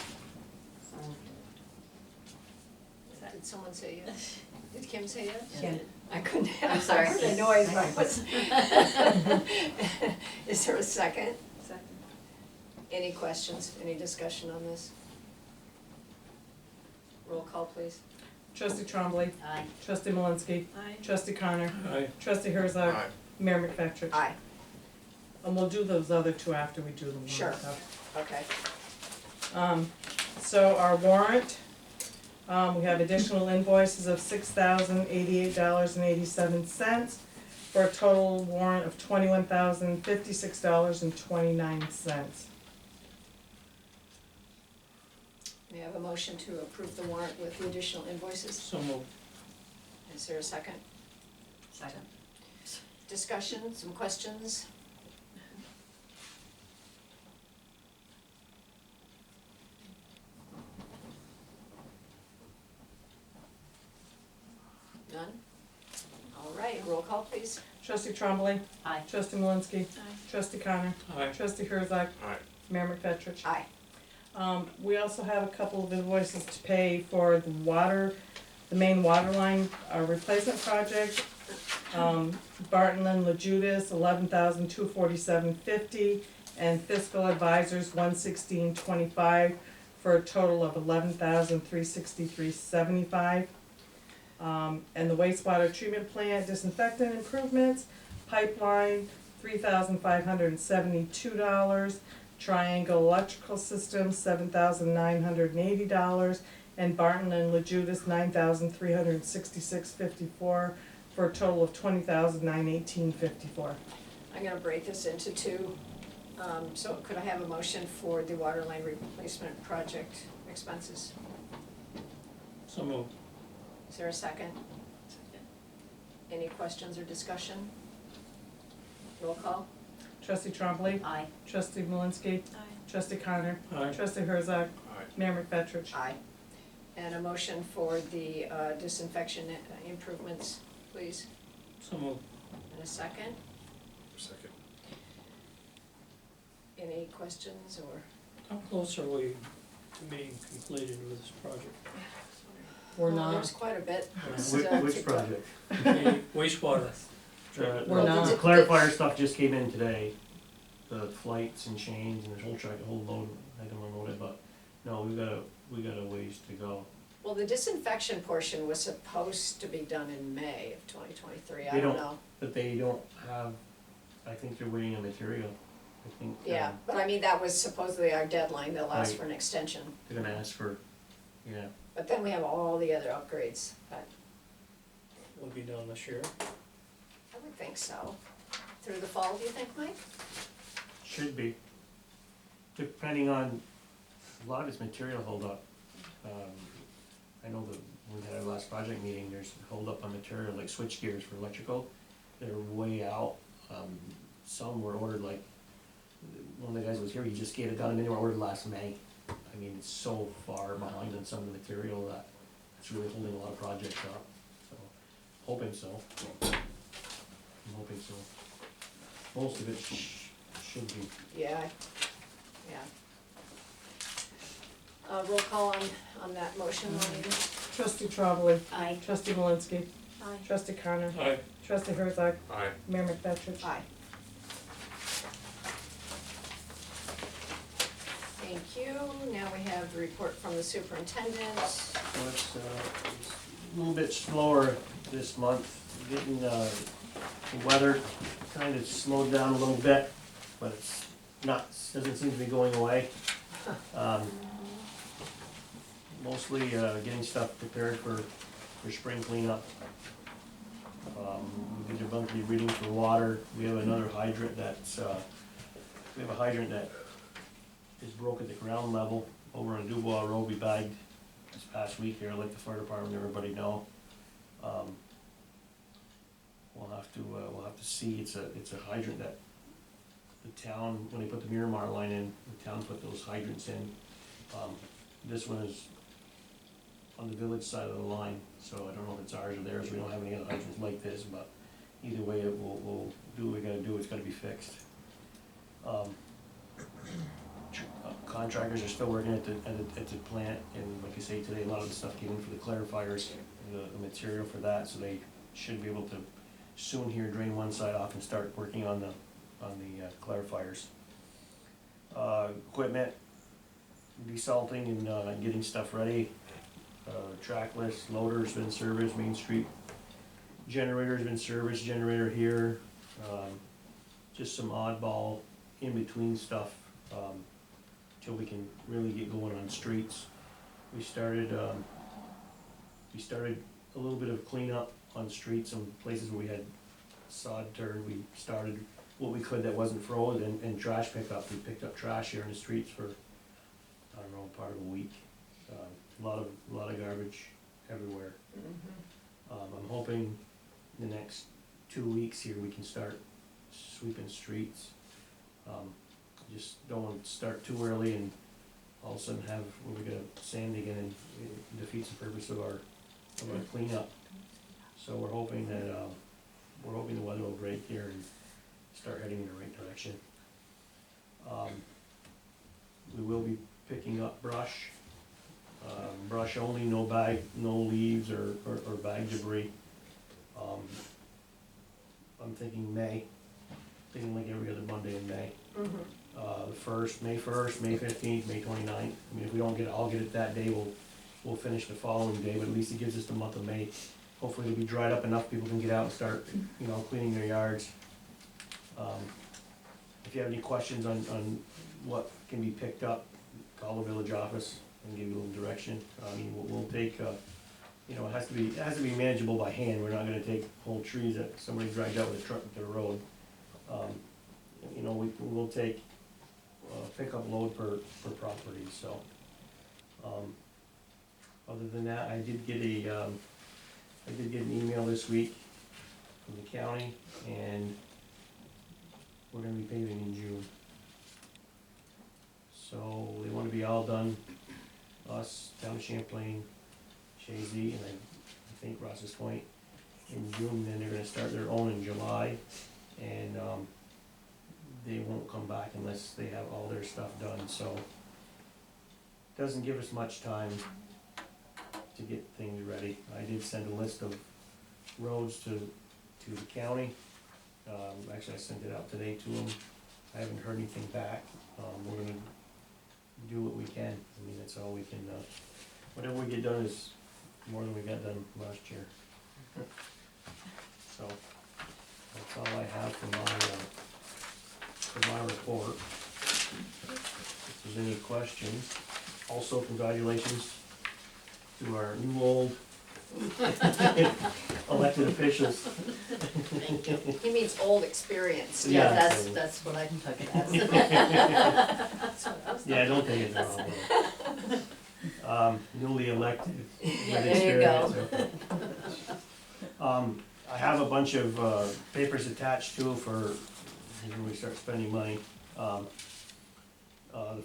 Did someone say yes? Did Kim say yes?
Yeah.
I couldn't,
I'm sorry.
I heard a noise, but I wasn't. Is there a second?
Second.
Any questions, any discussion on this? Roll call, please.
Trustee Trombley,
Aye.
trustee Malinsky,
Aye.
trustee Connor,
Aye.
trustee Herzog,
Aye.
Mayor McFetrich.
Aye,
And we'll do those other two after we do the warrant.
Sure.
stuff.
okay.
So our warrant, we have additional invoices of $6,088.87 for a total warrant of $21,056.29.
May I have a motion to approve the warrant with the additional invoices?
So moved.
Is there a second?
Second.
Discussion, some questions? None? All right, roll call, please.
Trustee Trombley,
Aye.
trustee Malinsky,
Aye.
trustee Connor,
Aye.
trustee Herzog,
Aye.
Mayor McFetrich.
Aye.
We also have a couple of invoices to pay for the water, the main water line, replacement project. Barton and LaJudas, $11,247.50, and fiscal advisors, $116.25, for a total of $11,363.75. And the wastewater treatment plant disinfectant improvements, pipeline, $3,572, Triangle Electrical Systems, $7,980, and Barton and LaJudas, $9,366.54, for a total of $20,918.54.
I'm gonna break this into two. So could I have a motion for the water line replacement project expenses?
So moved.
Is there a second?
Second.
Any questions or discussion? Roll call?
Trustee Trombley,
Aye.
trustee Malinsky,
Aye.
trustee Connor,
Aye.
trustee Herzog,
Aye.
Mayor McFetrich.
Aye. And a motion for the disinfection improvements, please,
So moved.
and a second.
Second.
Any questions or?
How close are we to being completed with this project?
We're
Well, There's
not,
quite a bit
Which,
still to
which
go.
project?
The wastewater.
The
We're not.
the clarifier stuff just came in today, the flights and chains and the whole truck, a whole load, I can unload it, but no, we got a ways to go.
Well, the disinfection portion was supposed to be done in May of 2023, I
They
don't
don't-
know.
But they don't have, I think they're waiting on material, I think.
Yeah, but I mean, that was supposedly our deadline, they'll ask
Right.
for an extension.
They're gonna ask for, yeah,
But then we have all the other upgrades, but
Will be done this year.
I would think so. Through the fall, do you think, Mike?
should be. Depending on, a lot of this material hold up. I know that when we had our last project meeting, there's hold up on material like switch gears for electrical. They're way out. Some were ordered like, one of the guys was here, he just got them in, they were ordered last May. I mean, it's so far behind on some of the material that it's really holding a lot of projects up, so, hoping so. I'm hoping so. Most of it should be.
Yeah, yeah. Roll call on that motion, Juanita?
trustee Trombley,
Aye.
trustee Malinsky,
Aye.
trustee Connor,
Aye.
trustee Herzog,
Aye.
Mayor McFetrich.
Aye. Thank you. Now we have the report from the superintendent.
So it's a little bit slower this month, getting, the weather kind of slowed down a little bit, but it's not, doesn't seem to be going away. Mostly, getting stuff prepared for spring cleanup. We did a monthly reading for water, we have another hydrant that's, we have a hydrant that is broke at the ground level over on Dubois Road, we bagged this past week here, let the fire department, and everybody know. We'll have to see, it's a hydrant that the town, when they put the Miramar line in, the town put those hydrants in. This one is on the village side of the line, so I don't know if it's ours or theirs, we don't have any other hydrants like this, but either way, we'll do what we gotta do, it's gotta be fixed. Contractors are still working at the plant, and like I say, today, a lot of the stuff came in for the clarifiers, the material for that, so they should be able to soon here drain one side off and start working on the clarifiers. Equipment, desalting and getting stuff ready, trackless, loader's been serviced, Main Street generator's been serviced, generator here, just some oddball in-between stuff, till we can really get going on streets. We started a little bit of cleanup on streets, some places where we had sod turd, we started what we could that wasn't froze, and trash pickup, we picked up trash here in the streets for, I don't know, part of a week. A lot of garbage everywhere. I'm hoping the next 2 weeks here, we can start sweeping streets. Just don't want to start too early and all of a sudden have, when we get sand again, and it defeats the purpose of our cleanup. So we're hoping that, the weather will break here and start heading in the right direction. We will be picking up brush, brush only, no leaves or bag debris. I'm thinking May, thinking like every other Monday in May. May 1st, May 15th, May 29th. I mean, if we don't get it, I'll get it that day, we'll finish the following day, but at least it gives us the month of May. Hopefully it'll be dried up enough, people can get out and start, cleaning their yards. If you have any questions on what can be picked up, call the village office and give you a little direction. I mean, we'll take, it has to be manageable by hand. We're not gonna take whole trees that somebody dragged out with a truck to the road. We'll take pickup load per property, so. Other than that, I did get an email this week from the county, and we're gonna be paving in June. So they wanna be all done, us, town of Champlain, KZ, and I think Ross's Point in June, then they're gonna start their own in July, and, they won't come back unless they have all their stuff done, so. Doesn't give us much time to get things ready. I did send a list of roads to the county. Actually, I sent it out today to them. I haven't heard anything back. We're gonna do what we can. I mean, that's all we can, whatever we get done is more than we got done last year. So, that's all I have for my report. If there's any questions, also congratulations to our new old elected officials.
Thank you.
He means old experience.
Yeah,
Yeah,
that's,
so-
that's what I took it as.
That's what I was
Yeah,
thinking.
don't take it wrong. Newly elected with
Yeah, there you go.
experience, okay. I have a bunch of, papers attached to for when we start spending money. The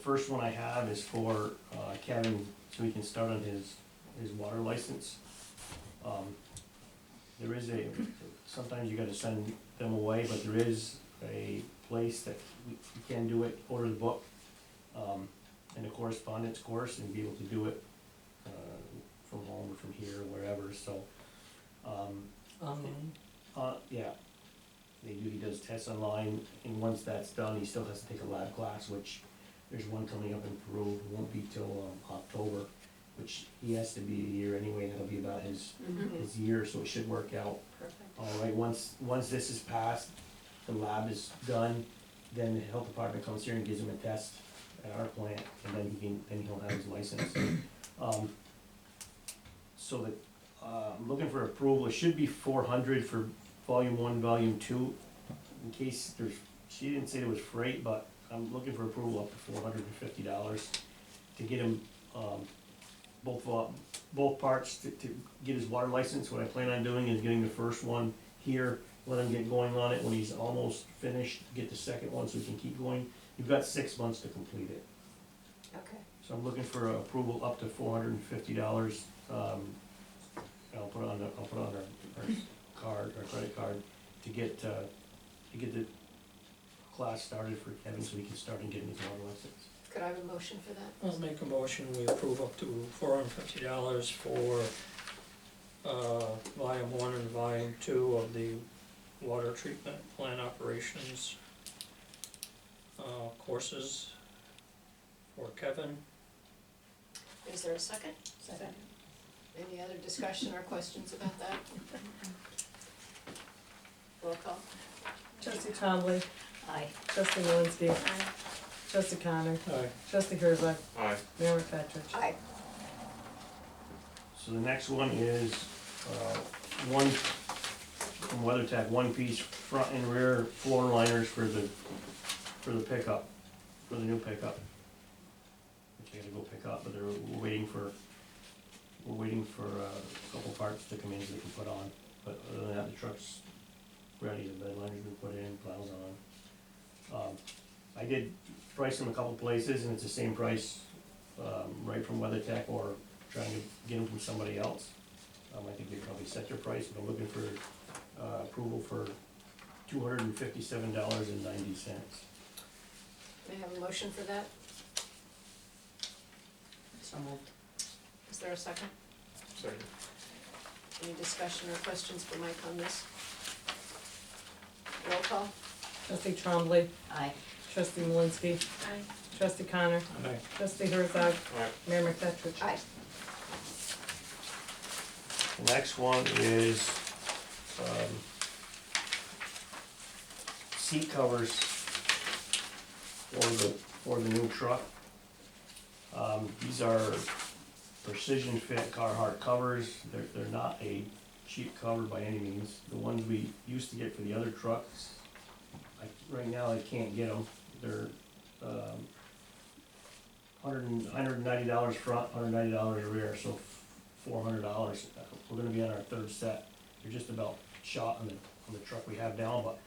first one I have is for, Kevin, so he can start on his water license. There is sometimes you gotta send them away, but there is a place that you can do it, order the book, in a correspondence course, and be able to do it, from home or from here or wherever, so.
Online.
Yeah, he does tests online, and once that's done, he still has to take a lab class, which there's one coming up in Peru, it won't be till, October, which he has to be a year anyway, that'll be about his year, so it should work out.
Perfect.
All right, once this is passed, the lab is done, then the health department comes here and gives him a test at our plant, and then he'll have his license. So that, I'm looking for approval, it should be 400 for volume 1, volume 2, in case she didn't say there was freight, but I'm looking for approval up to $450 to get him, both parts to get his water license. What I plan on doing is getting the first one here, let him get going on it. When he's almost finished, get the second one so he can keep going. You've got 6 months to complete it.
Okay.
So I'm looking for approval up to $450. I'll put on our card, our credit card, to get the class started for Kevin so he can start and getting his water license.
Could I have a motion for that?
I'll make a motion, we approve up to $450 for, volume 1 and volume 2 of the water treatment plant operations, courses for Kevin.
Is there a second?
Second.
Any other discussion or questions about that? Roll call.
Trustee Trombley,
Aye.
trustee Malinsky, trustee Connor,
Aye.
trustee Herzog,
Aye.
Mayor McFetrich.
Aye.
So the next one is, one from WeatherTech, one piece front and rear floor liners for the pickup, for the new pickup. Which I gotta go pick up, but we're waiting for a couple parts to come in so they can put on. But other than that, the truck's ready, the bed liner's been put in, plows on. I did price them a couple places, and it's the same price, right from WeatherTech or trying to get them from somebody else. I think they probably set their price, but I'm looking for, approval for $257.90.
May I have a motion for that?
So moved.
Is there a second?
Second.
Any discussion or questions for Mike on this? Roll call.
Trustee Trombley,
Aye.
trustee Malinsky,
Aye.
trustee Connor,
Aye.
trustee Herzog,
Aye.
Mayor McFetrich.
Aye.
The next one is, seat covers for the new truck. These are precision fit Carhartt covers. They're not a cheap cover by any means. The ones we used to get for the other trucks, right now I can't get them. They're, $190 front, $190 rear, so $400. We're gonna be on our third set. They're just about shot on the truck we have now, but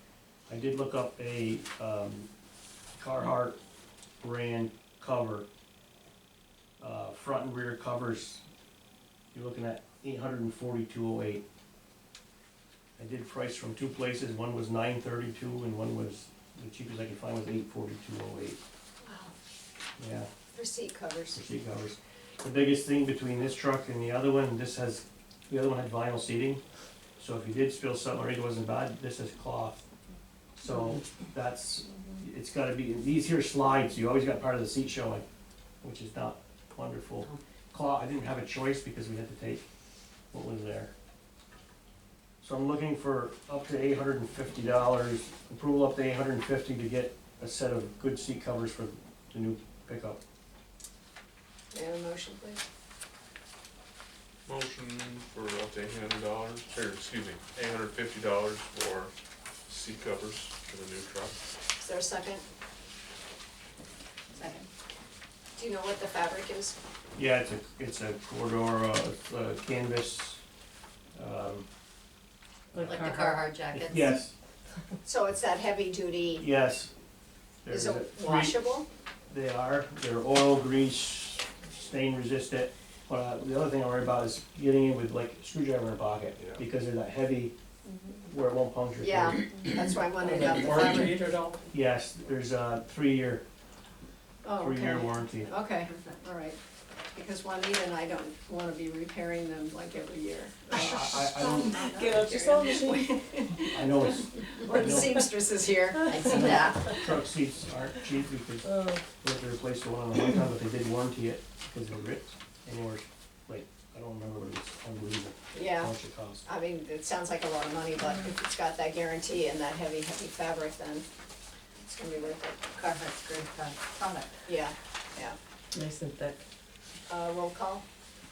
I did look up a, Carhartt brand cover. Front and rear covers, you're looking at 842.08. I did price from two places, one was 932 and one was, the cheapest I could find was 842.08.
Wow,
Yeah,
for seat covers.
for seat covers. The biggest thing between this truck and the other one, the other one had vinyl seating, so if you did spill something or it wasn't bad, this is cloth. So that's, it's gotta be, these here slides, you always got part of the seat showing, which is not wonderful. Cloth, I didn't have a choice because we had to take what was there. So I'm looking for up to $850, approval up to $850 to get a set of good seat covers for the new pickup.
May I have a motion, please?
Motion for up to $800, or excuse me, $850 for seat covers for the new truck.
Is there a second?
Second.
Do you know what the fabric is?
Yeah, it's a corridor, canvas,
Like the Carhartt jackets?
yes,
So it's that heavy duty,
yes.
is
There's
it
three-
washable?
They're oil, grease, stain resistant, but the other thing I worry about is getting in with like a screwdriver in a pocket,
Yeah.
because they're that heavy where it won't puncture.
Yeah, that's why I wondered about the
Warranty
fabric.
it at all?
Yes, there's a 3-year,
Oh,
3-year
okay,
warranty.
okay, all right. Because Juanita and I don't wanna be repairing them like every year.
I don't,
Get out your sewing machine.
I know it's,
Or the seamstress is here.
I see that.
truck seats aren't cheap because
Oh,
we have to replace the one on the one time, but they did warranty it because they're ripped. Anywhere, like, I don't remember, but it's unbelievable
Yeah,
how much it cost.
I mean, it sounds like a lot of money, but if it's got that guarantee and that heavy fabric, then it's gonna be worth it.
Carhartt's great product.
Yeah, yeah.
nice and thick.
Roll call?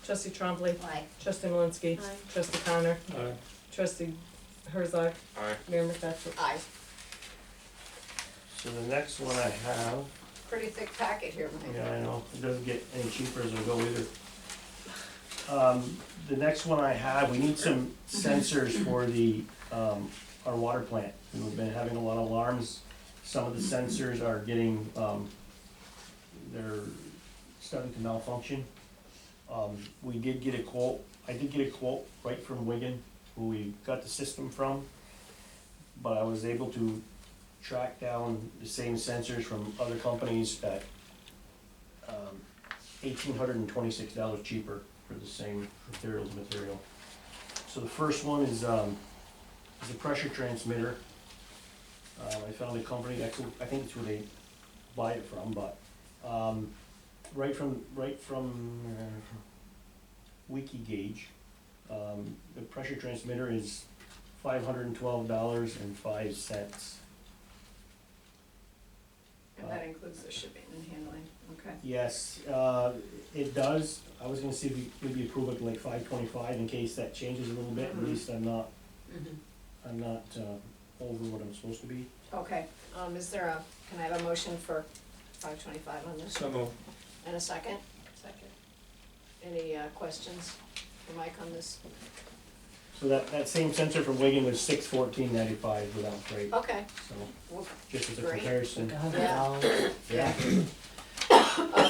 Trustee Trombley,
Why?
trustee Malinsky,
Aye.
trustee Connor,
Uh,
trustee Herzog,
Aye.
Mayor McFetrich.
Aye.
So the next one I have,
Pretty thick packet here, Mike.
yeah, I know, it doesn't get any cheaper as we go either. The next one I have, we need some sensors for the, our water plant. We've been having a lot of alarms. Some of the sensors are getting, they're starting to malfunction. We did get a quote, I did get a quote right from Wigan, who we got the system from. But I was able to track down the same sensors from other companies at, $1,826 cheaper for the same material. So the first one is a pressure transmitter. I found a company, I think it's where they buy it from, but, right from WikiGauge, the pressure transmitter is $512.05.
And that includes the shipping and handling, okay.
Yes, it does. I was gonna see if we maybe approve it like $525 in case that changes a little bit, at least I'm not, over what I'm supposed to be.
Okay, is there a, can I have a motion for 525 on this?
So moved.
And a second?
Second.
Any questions for Mike on this?
So that same sensor from Wigan was $614.95 without freight,
Okay,
so
well,
just as a
Great.
comparison.
Yeah. yeah.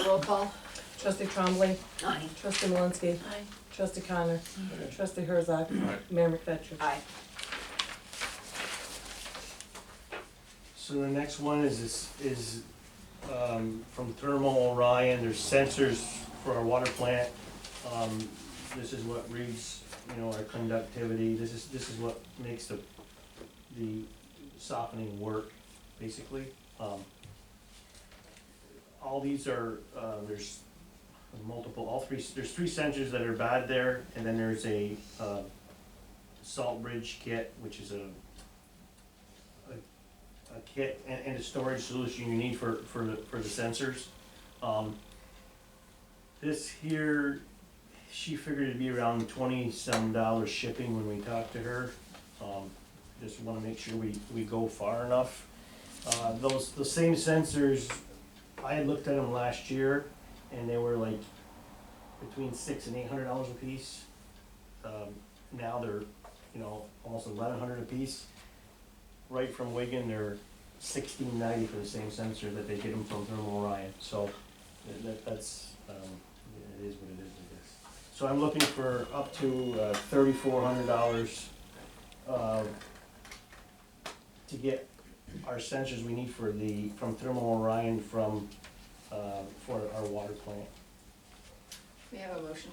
Roll call?
Trustee Trombley,
Aye.
trustee Malinsky,
Aye.
trustee Connor, trustee Herzog,
Aye.
Mayor McFetrich.
Aye.
So the next one is from Thermal Orion. There's sensors for our water plant. This is what reads, our conductivity. This is what makes the softening work, basically. All these are, there's multiple, there's 3 sensors that are bad there, and then there's a salt bridge kit, which is a kit and a storage solution you need for the sensors. This here, she figured it'd be around $20-some shipping when we talked to her. Just wanna make sure we go far enough. The same sensors, I had looked at them last year, and they were like between $600 and $800 a piece. Now they're, almost $1,100 a piece. Right from Wigan, they're $16.90 for the same sensor that they get them from Thermal Orion, so that's, it is what it is, I guess. So I'm looking for up to $3,400 to get our sensors we need from Thermal Orion for our water plant.
We have a motion,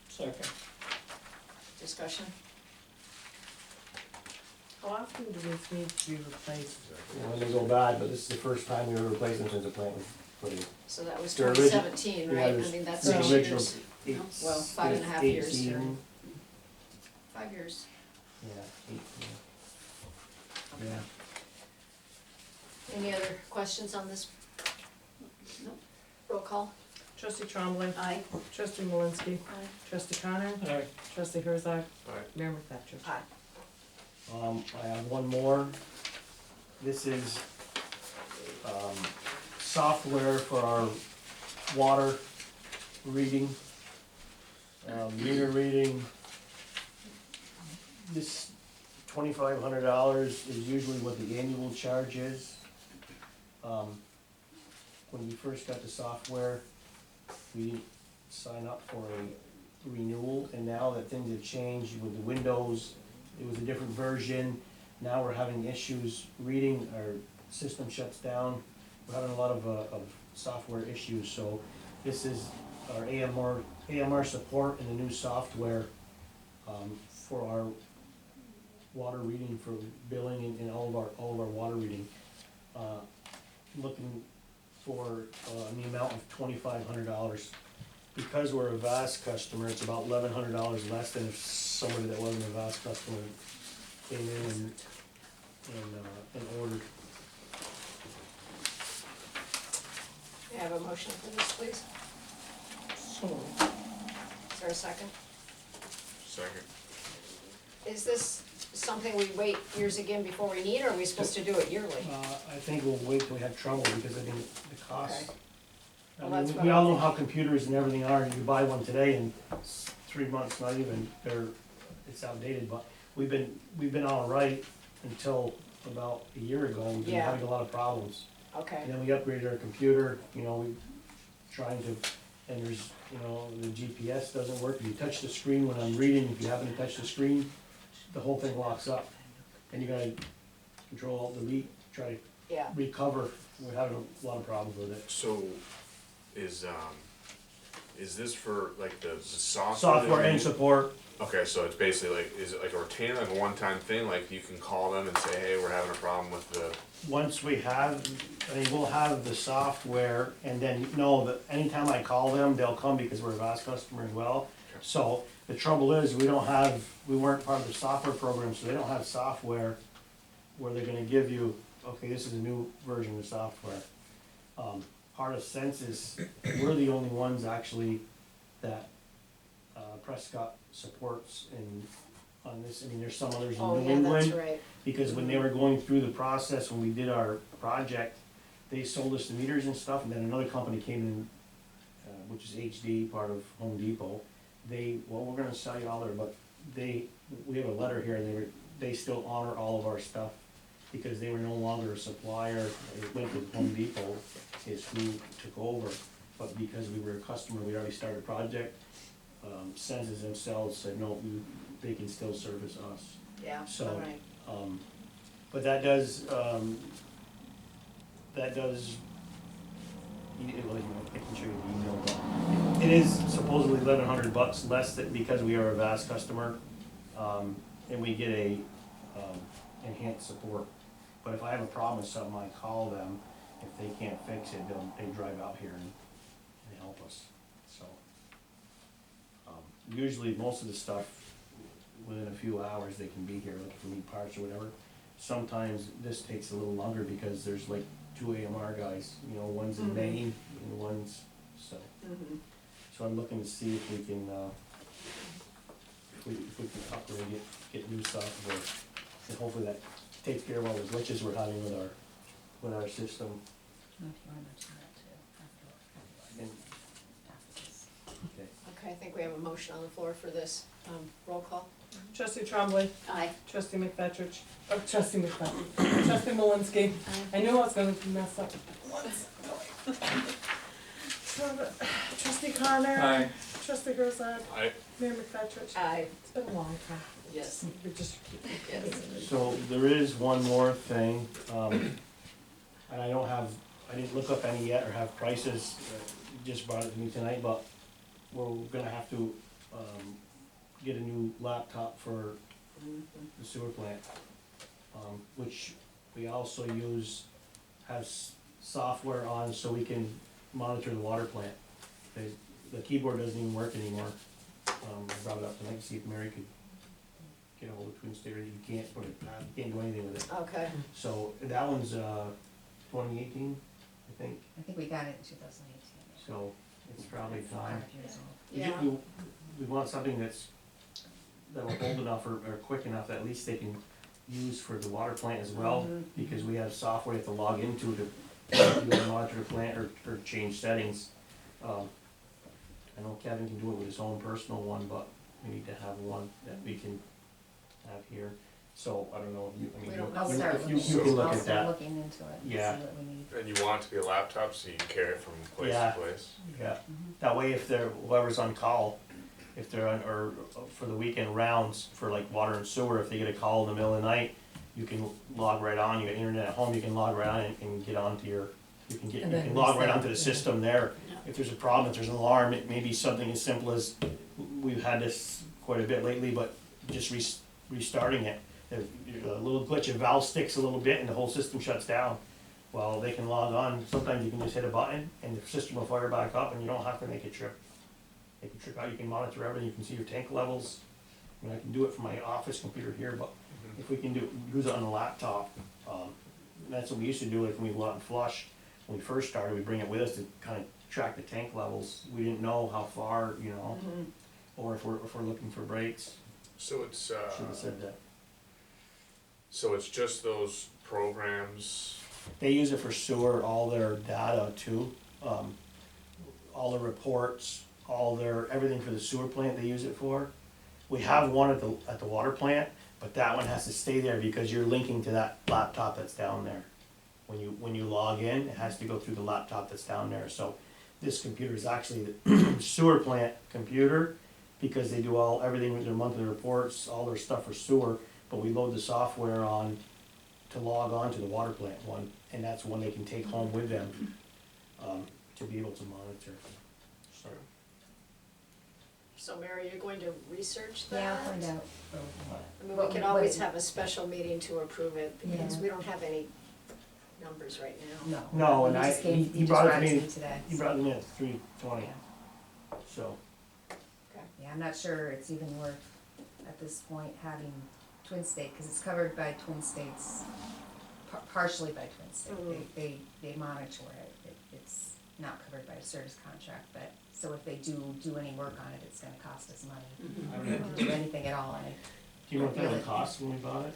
Second.
discussion.
How often do these need to be replaced?
You know, when they go bad, but this is the first time we were replacing them since the plant was put in.
So that was
The origi-
2017,
yeah,
right? I
there's
mean, that's
the
6
original
years.
eight-
Well, 5.5 years,
18,
5 years.
yeah, 8, yeah.
Any other questions on this? Nope. Roll call?
Trustee Trombley.
Aye.
Trustee Malinsky.
Aye.
Trustee Connor.
Aye.
Trustee Herzog.
Aye.
Mayor McFetrich.
Aye.
I have one more. This is, software for our water reading, meter reading. This $2,500 is usually what the annual charge is. When we first got the software, we didn't sign up for a renewal, and now that things have changed with the Windows, it was a different version. Now we're having issues reading, our system shuts down, we're having a lot of software issues, so this is our AMR support and the new software, for our water reading, for billing and all of our water reading. Looking for, the amount of $2,500. Because we're a VAS customer, it's about $1,100 less than if somebody that wasn't a VAS customer came in and ordered.
May I have a motion for this, please?
So,
Is there a second?
Second.
Is this something we wait years again before we need, or are we supposed to do it yearly?
I think we'll wait till we have trouble, because I think the cost.
Okay.
I
Well,
mean,
that's
we
what
all
I
know
think.
how computers and everything are, you buy one today and 3 months, not even, it's outdated, but we've been all right until about a year ago, we've been
Yeah.
having a lot of problems.
Okay,
And then we upgraded our computer, we trying to, and there's, the GPS doesn't work, if you touch the screen when I'm reading, if you happen to touch the screen, the whole thing locks up. And you gotta Control Alt Delete, try to
yeah.
recover, we're having a lot of problems with it.
So, is this for like the software?
Software and support,
Okay, so it's basically like, is it like a retainer, like a one-time thing, like you can call them and say, hey, we're having a problem with the,
once we have, we'll have the software, and then know that anytime I call them, they'll come because we're a VAS customer as well. So, the trouble is, we weren't part of the software program, so they don't have software where they're gonna give you, okay, this is a new version of software. Part of Census, we're the only ones actually that Prescott supports on this. I mean, there's some others in
Oh,
New
yeah, that's
England,
right.
because when they were going through the process, when we did our project, they sold us the meters and stuff, and then another company came in, which is HD, part of Home Depot. We're gonna sell you all there, but we have a letter here, and they still honor all of our stuff, because they were no longer a supplier. It went to Home Depot, is who took over, but because we were a customer, we already started a project. Census themselves said, no, they can still service us.
Yeah,
So,
all right.
But that does, well, I can show you the email, but it is supposedly $1,100 less because we are a VAS customer, and we get a, enhanced support. But if I have a problem with something, I call them, if they can't fix it, they drive out here and help us, so. Usually, most of the stuff, within a few hours, they can be here, like if we need parts or whatever. Sometimes this takes a little longer because there's like 2 AMR guys, one's in
Mhm.
Maine and one's, so.
Mhm.
So I'm looking to see if we can, if we can upgrade get new software, and hopefully that takes care of all the glitches we're having with our system.
No, if you wanna mention that too, after
And,
this.
okay.
Okay, I think we have a motion on the floor for this. Roll call?
Trustee Trombley.
Aye.
Trustee McFetrich. Trustee Malinsky. I knew I was gonna mess up once. Trustee Connor.
aye.
Trustee Herzog,
I,
Mayor McFetrich.
Aye.
It's been a long time.
Yes.
We just
Yes.
So there is one more thing, and I didn't look up any yet or have prices, you just brought it to me tonight, but we're gonna have to, get a new laptop for the sewer plant. Which we also use, has software on so we can monitor the water plant. The keyboard doesn't even work anymore. I brought it up tonight to see if Mary could get a hold of Twin State, you can't put it, you can't do anything with it.
Okay,
So that one's, 2018, I think,
I think we got it in 2018.
so it's probably time.
5 years old.
yeah,
We want something that will hold enough or quick enough that at least they can use for the water plant as well,
Mhm.
because we have software you have to log into to either monitor the plant or change settings. I know Kevin can do it with his own personal one, but we need to have one that we can have here. So I don't know, I mean,
We don't
I'll
know.
start
if
looking,
you can look
I'll
at
start
that.
looking into it, and see
Yeah.
what we need.
and you want it to be a laptop so you can carry it from place
Yeah.
to place?
Yeah,
Mhm.
that way if they're, whoever's on call, if they're on, or for the weekend rounds for like water and sewer, if they get a call in the middle of the night, you can log right on, you got internet at home, you can log right on and get onto your, you
And
can
then
log right
reset,
onto the
yeah.
system there.
Yeah.
If there's a problem, if there's an alarm, it may be something as simple as, we've had this quite a bit lately, but just restarting it. If a little glitch, a valve sticks a little bit and the whole system shuts down. Well, they can log on, sometimes you can just hit a button and the system will fire back up and you don't have to make a trip. They can trip out, you can monitor everything, you can see your tank levels. I mean, I can do it from my office computer here, but if we can use it on the laptop, that's what we used to do, like when we go out and flush. When we first started, we'd bring it with us to kind of track the tank levels. We didn't know how far,
Mhm.
or if we're looking for breaks.
So it's,
Should have said that.
so it's just those programs,
They use it for sewer, all their data too, all the reports, everything for the sewer plant they use it for. We have one at the water plant, but that one has to stay there because you're linking to that laptop that's down there. When you log in, it has to go through the laptop that's down there, so this computer is actually the sewer plant computer, because they do everything with their monthly reports, all their stuff for sewer, but we load the software on to log on to the water plant one, and that's one they can take home with them, to be able to monitor. So,
So Mary, you're going to research that?
Yeah, I'll find out.
I mean,
What-
we can
what
always
it-
have a special meeting to approve it, because
Yeah.
we don't have any numbers right now.
No, and
He just
he
just
brought it to
brought
me,
today.
he brought them in at 3:20,
Yeah.
so,
Yeah, I'm not sure it's even worth, at this point, having Twin State, cause it's covered by Twin States, partially by Twin State.
Mhm.
They monitor it, it's not covered by a service contract, but, so if they do any work on it, it's gonna cost us money.
Mhm.
I don't
We
know.
have to do anything at all on it.
Do you know what that would cost when we bought it?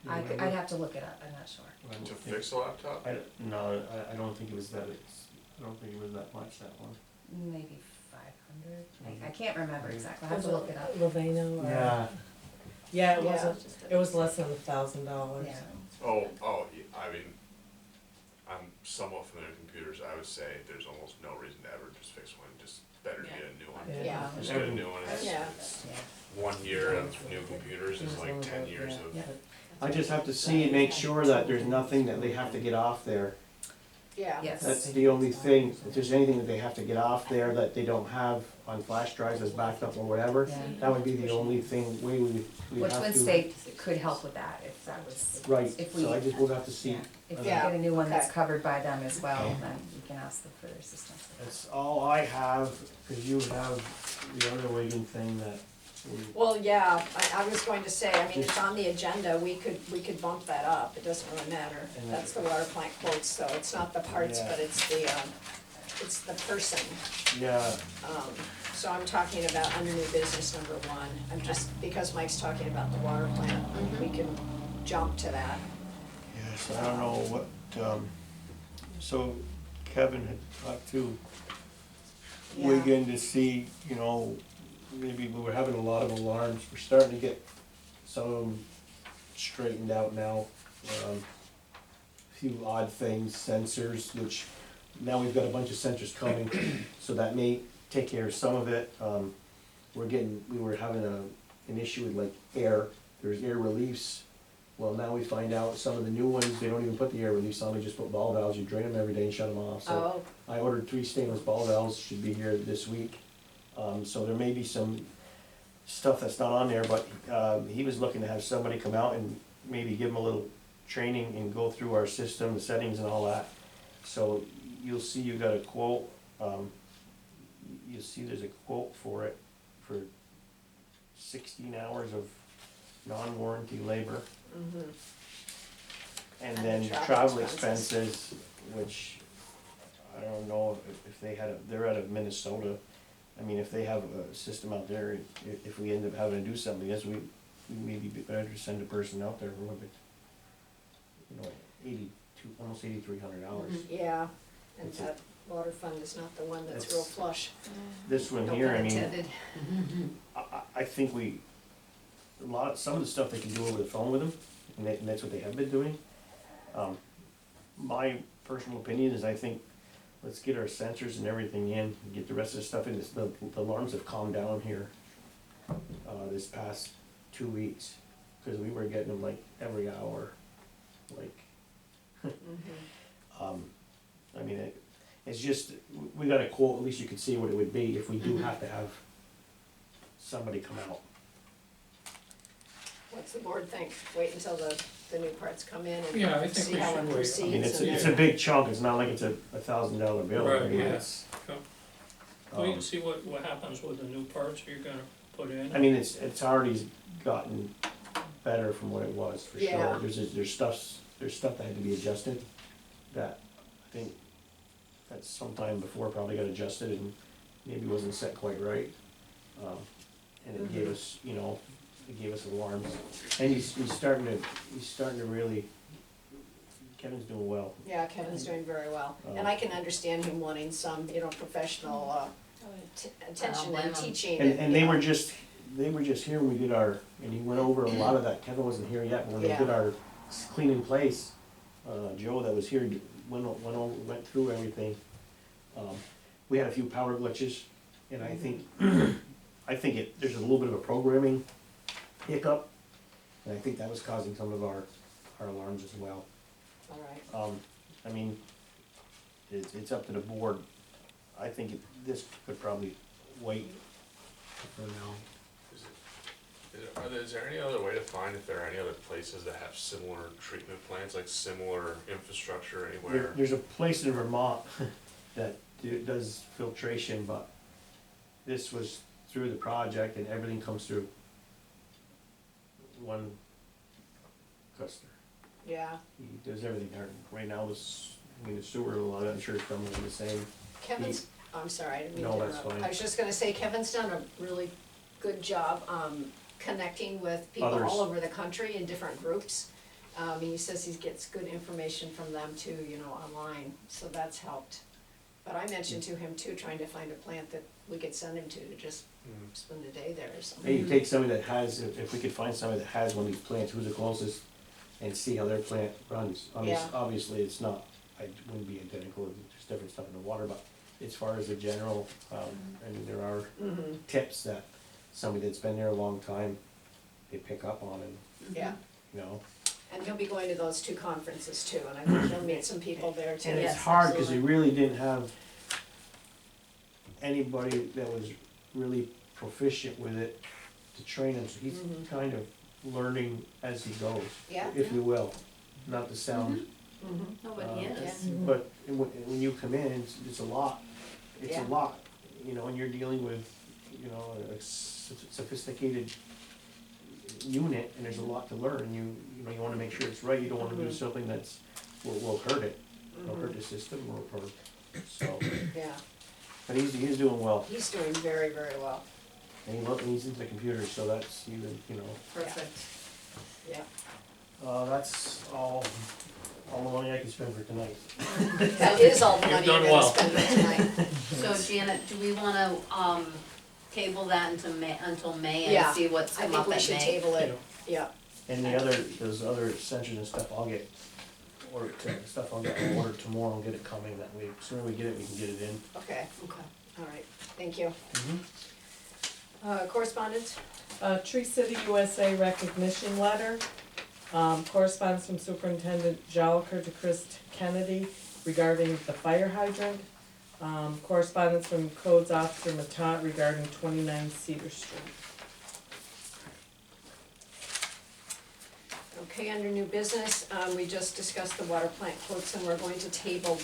Do you
I'd
remember?
have to look it up, I'm not sure.
I don't
to
think-
fix a laptop?
No, I don't think it was that, I don't think it was that much, that one.
Maybe 500, I can't remember exactly, I have
Was
to look it up.
Laveno or?
Yeah,
Yeah, it
Yeah.
wasn't, it was less than $1,000.
Yeah.
I mean, I'm somewhat familiar with computers, I would say there's almost no reason to ever just fix one, just better to get a new one.
Yeah.
Yeah,
Just get a new one, it's
yeah,
Yeah.
1 year of new computers is like 10 years of.
Yeah.
I just have to see and make sure that there's nothing that they have to get off there.
yeah.
Yes.
That's the only thing, if there's anything that they have to get off there that they don't have on flash drives as backed up or whatever,
Yeah.
that would be the only thing we'd
Well,
have to.
Twin State could help with that, if that was,
Right,
if we-
so I just would have to see.
yeah. If we
Yeah,
get a new one that's
okay.
covered by them as well, then we can ask them for their assistance.
That's all I have, cause you have the other Wigan thing that we,
Well, yeah, I was going to say, I mean, it's on the agenda, we could bump that up, it doesn't really matter.
And
That's the water plant quotes, so it's not the parts,
Yeah.
but it's the person.
yeah,
So I'm talking about under new business number 1, I'm just, because Mike's talking about the water plant, we can jump to that.
yes, I don't know what, so Kevin had talked to
Yeah.
Wigan to see, maybe we were having a lot of alarms, we're starting to get some of them straightened out now. A few odd things, sensors, which now we've got a bunch of sensors coming, so that may take care of some of it. We were having an issue with like air, there's air reliefs. Well, now we find out some of the new ones, they don't even put the air reliefs on, they just put ball valves, you drain them every day and shut them off, so.
Oh,
I ordered 3 stainless ball valves, should be here this week. So there may be some stuff that's not on there, but, he was looking to have somebody come out and maybe give him a little training and go through our system, the settings and all that. So you'll see you got a quote, you'll see there's a quote for it, for 16 hours of non-warranty labor.
mhm.
And
And
then
the travel
travel
expenses.
expenses, which I don't know if they had they're out of Minnesota. I mean, if they have a system out there, if we end up having to do something, yes, we maybe be better to send a person out there for a bit. You know, almost $8,300.
Yeah, and
It's a-
that water fund is not the one that's
It's-
real flush,
This one
no
here,
pun
I mean,
intended.
I think some of the stuff they can do over the phone with them, and that's what they have been doing. My personal opinion is I think, let's get our sensors and everything in, and get the rest of the stuff in, the alarms have calmed down here, this past 2 weeks, cause we were getting them like every hour, like,
Mhm.
I mean, it's just, we got a quote, at least you could see what it would be if we do have to have somebody come out.
What's the board think? Wait until the new parts come in
Yeah, I
and
think
see
we
how
should
it
wait.
proceeds?
I mean, it's
and
a
then-
big chunk, it's not like it's a $1,000 bill. I
Right,
mean,
yeah.
it's,
Wait
um,
and see what happens with the new parts you're gonna put in.
I mean, it's already gotten better from what it was, for
Yeah.
sure. There's stuff that had to be adjusted, that I think that sometime before probably got adjusted and maybe wasn't set quite right. And it gave us, it gave us alarms. And he's starting to really, Kevin's doing well.
Yeah, Kevin's doing very well, and
Um,
I can understand him wanting some, professional, attention
blame
and
him.
teaching.
And they were just here when we did and he went over a lot of that, Kevin wasn't here yet, but when we did
Yeah.
our cleaning place, Joe that was here went through everything. We had a few power glitches, and I think, there's a little bit of a programming hiccup, and I think that was causing some of our alarms as well.
All right,
I mean, it's up to the board. I think this could probably wait for now.
Is there any other way to find if there are any other places that have similar treatment plants, like similar infrastructure anywhere?
There's a place in Vermont that does filtration, but this was through the project and everything comes through one customer.
yeah.
He does everything there. Right now, the sewer, a lot of, I'm sure it's probably the same.
Kevin's, I'm sorry, I didn't mean to
No,
interrupt.
that's fine.
I was just gonna say, Kevin's done a really good job, connecting with people
Others.
all over the country in different groups. He says he gets good information from them too, online, so that's helped. But I mentioned to him too, trying to find a plant that we could send him to just
Mhm.
spend a day there or something.
Maybe take somebody that has, if we could find somebody that has one of these plants, who's the closest, and see how their plant runs.
Yeah.
Obviously, it's not, it wouldn't be identical, there's different stuff in the water, but as far as the general, I mean, there are
Mhm.
tips that somebody that's been there a long time, they pick up on and,
Yeah, and he'll be going to those 2 conferences too, and I think he'll meet some people there too.
And it's
Yes,
hard, cause we
absolutely.
really didn't have anybody that was really proficient with it to train him, so he's
Mhm.
kind of learning as he goes,
Yeah.
if you will. Not to sound,
Mhm.
No, but he is.
but when you come in, it's a lot, it's a
Yeah.
lot, and you're dealing with, a sophisticated unit, and there's a lot to learn, and you wanna make sure it's right, you don't wanna do
Mhm.
something will hurt it, will hurt
Mhm.
the system, or, so,
Yeah,
but he's doing well,
he's doing very, very well,
and he's into the computer, so that's even,
Perfect.
yeah.
That's all the money I can spend for tonight.
That is all the
You've
money you're
done
gonna
well.
spend for tonight.
So Janet, do we wanna, table that until May
Yeah,
and see what's
I
come
think
up
we
at
should
May?
table it, yeah,
And those other sensors and stuff, I'll get ordered tomorrow and get it coming, that way, sooner we get it, we can get it in.
okay.
Okay.
All right, thank you.
Mhm.
Correspondence?
Tree City USA recognition letter. Correspondence from Superintendent Joliker to Chris Kennedy regarding the fire hydrant. Correspondence from Codes Officer Matat regarding 29 Cedar Street.
Okay, under new business, we just discussed the water plant quotes and we're going to table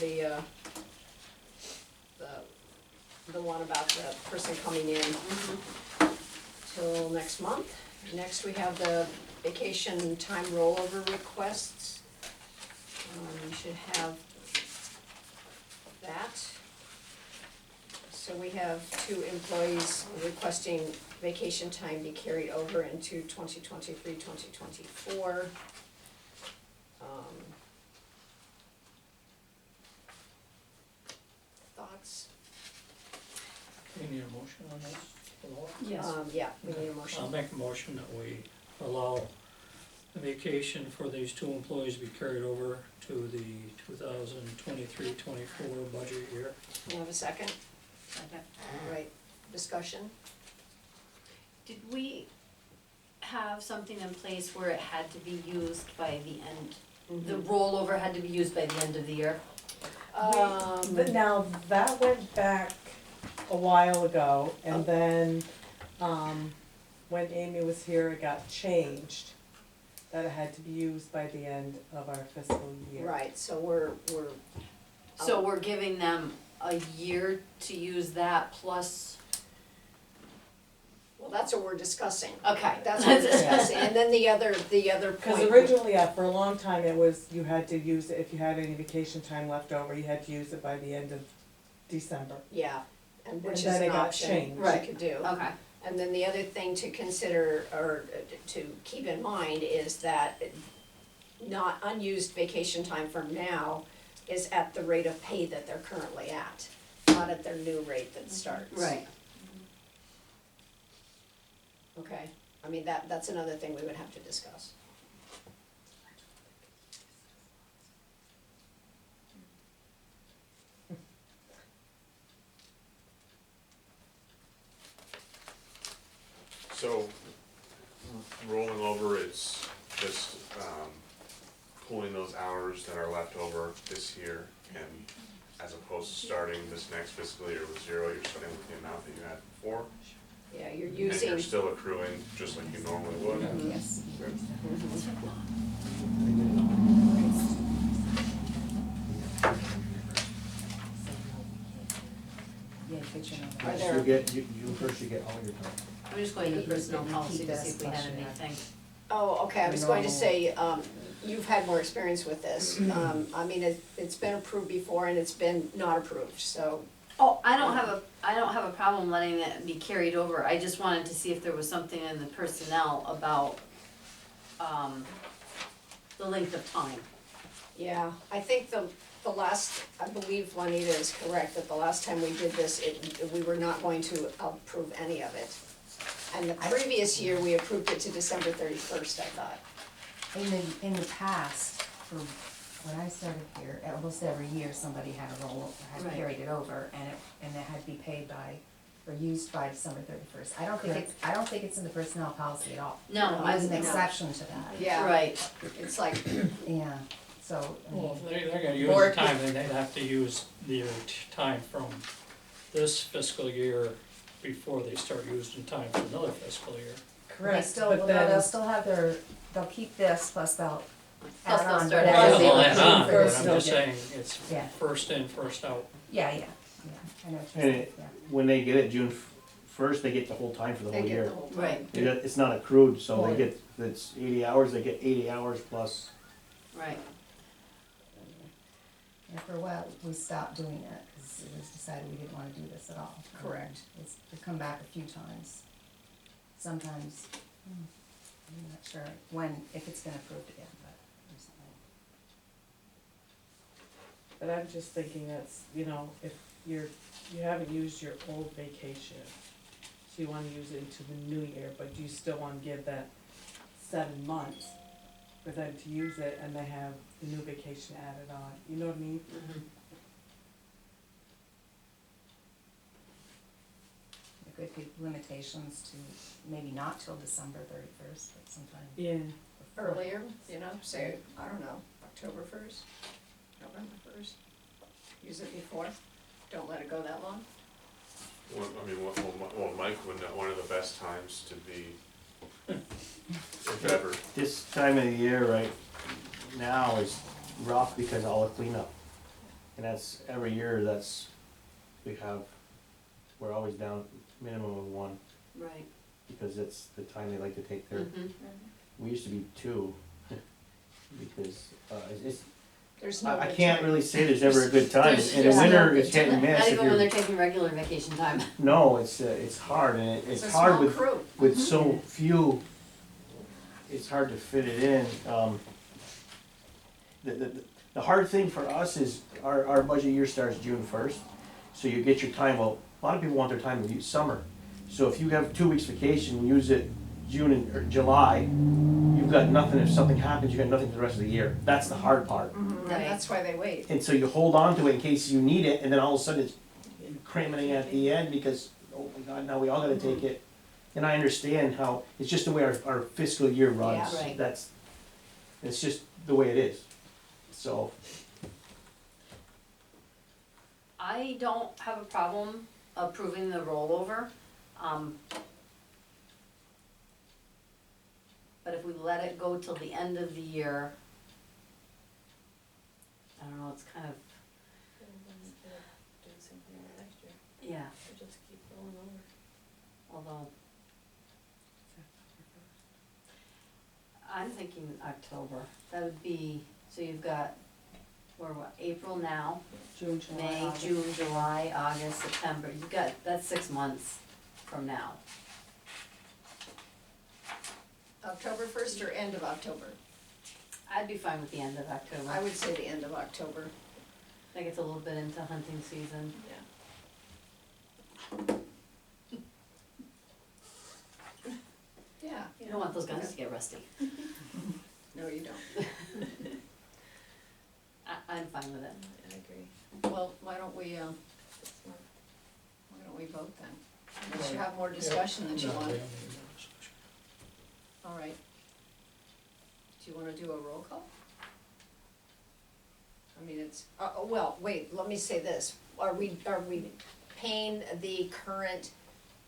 the one about the person coming in till next month. Next, we have the vacation time rollover requests. You should have that. So we have 2 employees requesting vacation time be carried over into 2023, 2024. Thoughts?
We need a motion on this, Laura?
Yeah, we need a motion.
I'll make a motion that we allow the vacation for these 2 employees to be carried over to the 2023-24 budget year.
Can I have a second? All right, discussion?
Did we have something in place where it had to be used by the end? The rollover had to be used by the end of the year?
But now, that went back a while ago, and then, when Amy was here, it got changed, that it had to be used by the end of our fiscal year.
Right, so we're.
So we're giving them a year to use that plus,
Well, that's what we're discussing.
okay.
That's what we're discussing, and then the other point.
Cause originally, yeah, for a long time, it was, you had to use it, if you had any vacation time left over, you had to use it by the end of December.
Yeah, and which
And
is
then
an
it got
option
changed.
you
Right.
could do.
Okay,
And then the other thing to consider, or to keep in mind, is that not unused vacation time from now is at the rate of pay that they're currently at, not at their new rate that starts.
right.
Okay, I mean, that's another thing we would have to discuss.
So, rolling over, it's just, pulling those hours that are left over this year, and as opposed to starting this next fiscal year with 0, you're starting with the amount that you had before,
Yeah, you're
and
using.
you're still accruing just like you normally would.
Yes. Yeah, picture number.
Are
Yes,
there-
you get, you first, you get all your time.
I'm just going to personnel
Keep
policy to
this
see if we had
question.
anything.
Oh, okay, I was going to
Normal.
say, you've had more experience with this. I mean, it's been approved before and it's been not approved, so.
Oh, I don't have a problem letting it be carried over, I just wanted to see if there was something in the personnel about, the length of time.
Yeah, I think the last, I believe Juanita is correct, that the last time we did this, we were not going to approve any of it. And the previous year, we approved it to December 31st, I thought.
In the past, for when I started here, almost every year, somebody had a roll, had
Right.
carried it over, and it had to be paid by, or used by December 31st. I don't think it's in the personnel policy at all.
No,
There's an
no.
exception to that,
Yeah.
Right,
It's like,
yeah, so, I
Well,
mean,
if they're gonna use
Or
the time, then they'd have to use their time from this fiscal year before they start using time for another fiscal year.
they
Correct,
still,
but
well,
then.
they'll still have they'll keep this, plus they'll
Plus
add
they'll
on
start
whatever
adding
they
Well,
on.
add
approve
on,
for
but
this
I'm
year.
just saying, it's
Yeah.
first in, first out.
Yeah, I know what you're
And
saying,
it,
yeah.
when they get it June first, they get the whole time for the
they
whole
get
year.
the whole time.
right,
They get- It's not accrued, so they
Right.
get, it's 80 hours, they get 80 hours plus.
right.
And for a while, we stopped doing it, because it was decided we didn't wanna do this at all.
Correct.
It's come back a few times. Sometimes, I'm not sure when, if it's been approved again, but recently.
But I'm just thinking that's, if you haven't used your old vacation, so you wanna use it into the new year, but you still wanna give that 7 months for them to use it and they have the new vacation added on, you know what I mean?
could be limitations to maybe not till December 31st, but sometime
Yeah,
before.
Earlier, say, I don't know, October 1st, November 1st. Use it before, don't let it go that long.
Mike would know one of the best times to be, if ever.
This time of the year right now is rough because of all the cleanup. And that's, every year we're always down minimum of one,
Right.
because it's the time they like to take their,
Mhm.
we used to be two. Because, it's,
There's no
I
good
can't
time.
really say there's ever a good time.
There's-
In the
there's no
winter,
good
it's hit and
time.
miss
Not
if
even when they're
you're,
taking regular vacation time.
no, it's hard, and
It's
it's
a
hard
small
with,
crew.
with so few, it's hard to fit it in. The hard thing for us is our budget year starts June 1st, so you get your time, well, a lot of people want their time to use summer. So if you have 2 weeks vacation, use it June or July, you've got nothing, if something happens, you've got nothing for the rest of the year. That's the hard part.
And
Right.
that's why they wait.
And so you hold on to it in case you need it, and then all of a sudden it's cramming at the end because, oh my God, now we all gotta take it. And I understand how, it's just the way our fiscal year runs.
Yeah. Right.
It's just the way it is. So,
I don't have a problem approving the rollover. But if we let it go till the end of the year, I don't know, it's kind of,
Do the same thing next year,
yeah,
or just keep rolling over.
although. I'm thinking October, that would be, so you've got, what, April now,
June, July,
May,
August.
June, July, August, September, you've got, that's 6 months from now.
October 1st or end of October?
I'd be fine with the end of October.
I would say the end of October.
I think it's a little bit into hunting season.
Yeah,
You don't want those guns to get rusty.
no, you don't.
I'm fine with it.
I agree.
Well, why don't we vote then? Unless you have more discussion that you
No, we
want.
don't need more discussion.
All right. Do you wanna do a roll call? I mean, it's, well, wait, let me say this, are we paying the current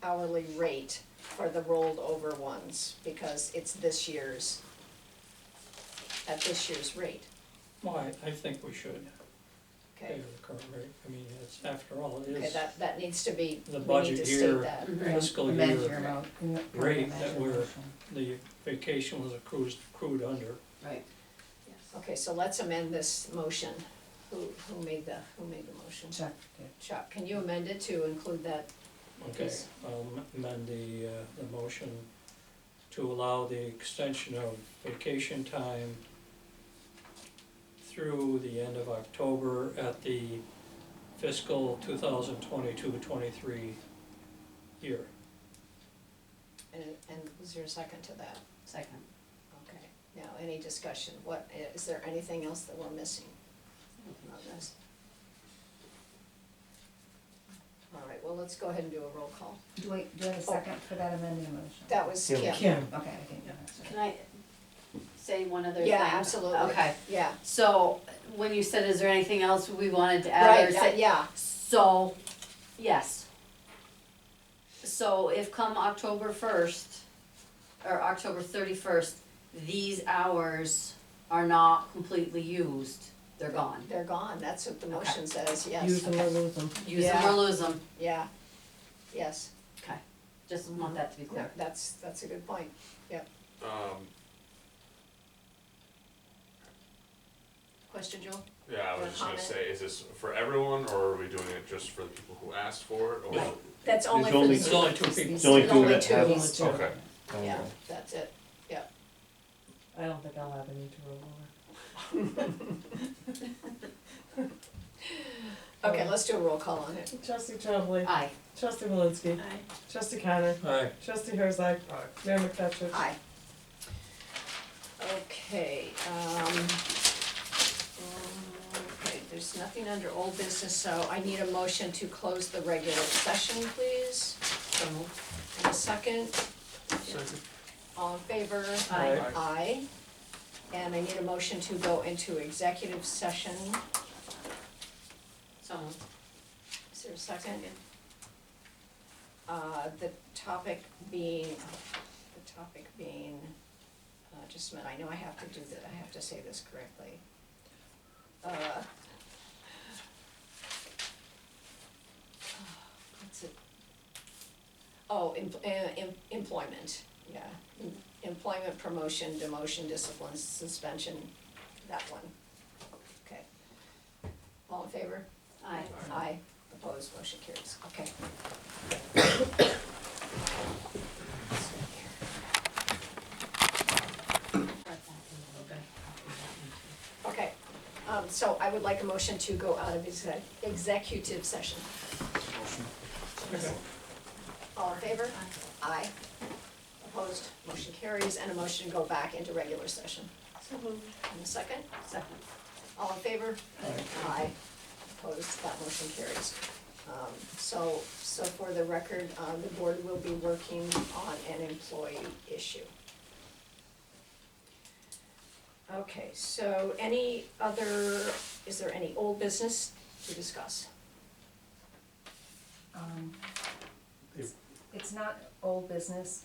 hourly rate for the rolled over ones? Because it's this year's, at this year's rate,
Well, I think we should pay
okay?
the current rate, I mean, it's, after all, it
Okay,
is
that needs to be,
the
we need
budget
to
year
state that,
Mhm.
right?
fiscal
Amend
year
your
rate
amend
that
your
we're,
motion.
the vacation was accrued under.
Right.
Yes.
Okay, so let's amend this motion. Who made the motion?
Chuck did.
Chuck, can you amend it to include that?
Okay,
Yes.
I'll amend the motion to allow the extension of vacation time through the end of October at the fiscal 2022-23 year.
And was there a second to that?
Second.
Okay, now, any discussion? Is there anything else that we're missing on this? All right, well, let's go ahead and do a roll call.
Do I have a second for that amended motion?
That was
Kim.
Kim.
Kim,
Okay, I didn't know that.
Can I say one other thing?
Yeah, absolutely.
Okay,
Yeah.
so when you said, is there anything else we wanted to add or
Right,
say?
yeah,
So, yes. So if come October 1st, or October 31st, these hours are not completely used, they're gone.
they're gone, that's what the motion says, yes.
use them or lose them.
Use them or lose them,
Yeah, yes,
just want that to be clear.
that's a good point, yep. Question, Joel?
Yeah, I
Or
was just gonna
comment?
say, is this for everyone, or are we doing it just for the people who asked for it, or?
Right. That's only
There's
for
only-
the.
It's only two people.
It's only two
Only
that
two.
have.
These two.
Okay.
Yeah, that's it,
I don't think I'll have any to roll over.
okay, let's do a roll call on it.
Trustee Trombley,
Aye.
trustee Malinsky,
Aye.
trustee Connor,
Aye.
trustee Herzog, Mayor McFetrich.
Aye. Okay, okay, there's nothing under old business, so I need a motion to close the regular session, please.
So moved.
And a second? All in favor?
Aye.
Aye. And I need a motion to go into executive session.
So moved.
Is there a second? The topic being, just a minute, I know I have to do that, I have to say this correctly. What's it? Oh, employment, yeah. Employment, promotion, demotion, discipline, suspension, that one. Okay. All in favor?
Aye.
Aye. Opposed, motion carries, okay. Okay, so I would like a motion to go out of executive session. All in favor? Aye. Opposed, motion carries, and a motion to go back into regular session.
So moved.
And a second?
Second.
All in favor? Aye. Opposed, that motion carries. So for the record, the board will be working on an employee issue. Okay, so is there any old business to discuss?
It's not old business,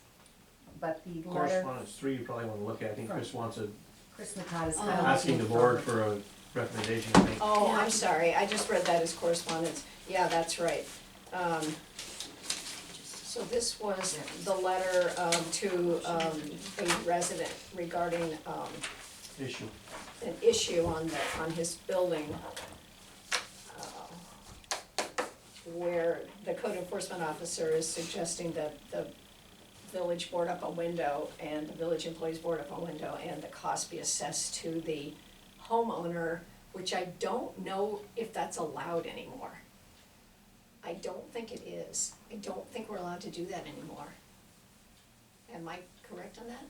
but the letter,
Correspondence 3, you probably wanna look at, I think Chris wants a,
Chris Nakata's
Oh.
kind of
asking the board for a recommendation, I think.
Oh, I'm sorry, I just read that as correspondence, yeah, that's right. So this was the letter, to, a resident regarding,
Issue.
an issue on his building, where the code enforcement officer is suggesting that the village board up a window and the village employees board up a window and the cost be assessed to the homeowner, which I don't know if that's allowed anymore. I don't think it is. I don't think we're allowed to do that anymore. Am I correct on that?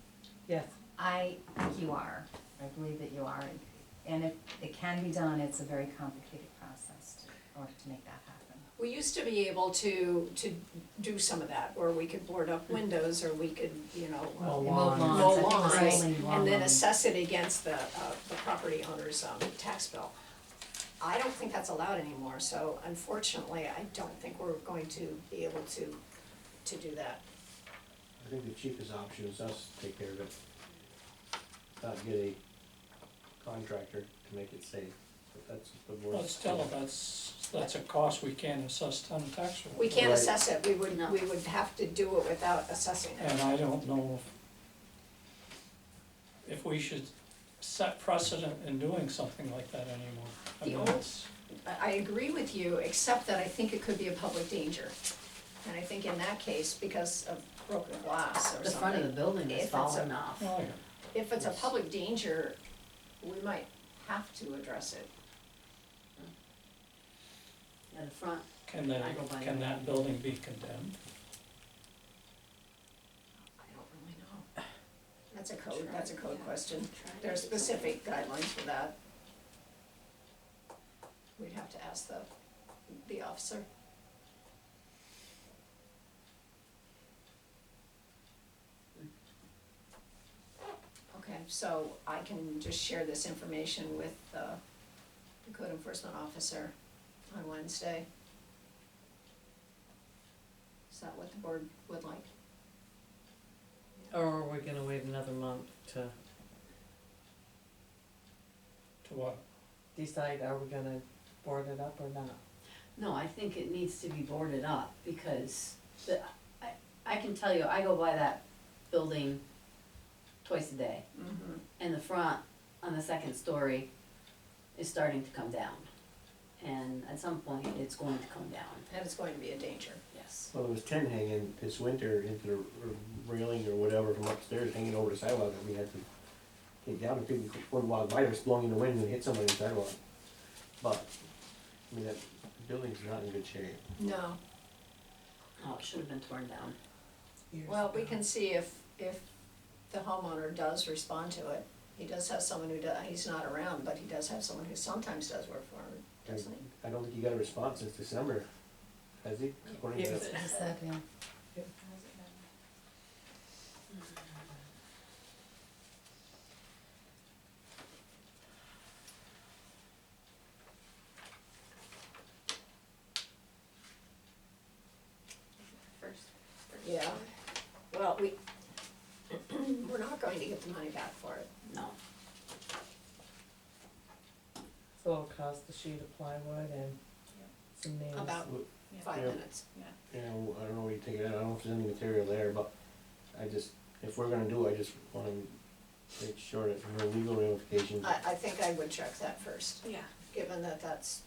Yes.
I think you are, I believe that you are, and if it can be done, it's a very complicated process in order to make that happen.
We used to be able to do some of that, where we could board up windows, or we could,
Mow
Mow
lawns.
lawns,
mow
I think it's
lawns,
mowing lawn
and then
lawns.
assess it against the property owner's, tax bill. I don't think that's allowed anymore, so unfortunately, I don't think we're going to be able to do that.
I think the cheapest option is us to take care of it. Not get a contractor to make it safe, but that's the
But
board.
still, that's a cost we can't assess on the tax roll.
We can't
Right.
assess it, we would
No.
have to do it without assessing it.
And I don't know if we should set precedent in doing something like that anymore. I
The
mean,
only-
it's-
I agree with you, except that I think it could be a public danger. And I think in that case, because of broken glass or
The front of the
something,
building
If
is
it's a-
falling off.
oh, yeah.
if it's a public danger, we might have to address it.
Yeah, the front,
Can
I go by
can
that.
that building be condemned?
I don't really know. That's a code question. There are specific guidelines for that. We'd have to ask the officer. Okay, so I can just share this information with the code enforcement officer on Wednesday. Is that what the board would like?
Or are we gonna wait another month to
To what?
decide, are we gonna board it up or not?
no, I think it needs to be boarded up, because I can tell you, I go by that building twice a day,
Mm-hmm.
and the front on the second story is starting to come down. And at some point, it's going to come down,
And it's going to be a danger.
yes.
Well, there was 10 hanging this winter into the railing or whatever from upstairs, hanging over the sidewalk, and we had to take down, and people wouldn't walk by, it was blowing in the wind and hit somebody in the sidewalk. But, I mean, that building's not in good shape.
No.
Oh, it should have been torn down.
Well, we can see if the homeowner does respond to it. He does have someone who does, he's not around, but he does have someone who sometimes does work for him, doesn't he?
I don't think he got a response since December, has he? According to
Yes.
Is that, yeah.
you.
First.
Yeah, well, we're not going to get the money back for it.
No,
So it'll cost a sheet of plywood and some nails.
About
Yeah.
5
Yeah.
minutes.
You know, I don't know where you take it out, I don't know if there's any material there, but I just, if we're gonna do it, I just wanna make sure that there's no legal ramifications.
I think I would check that first,
Yeah.
given that that's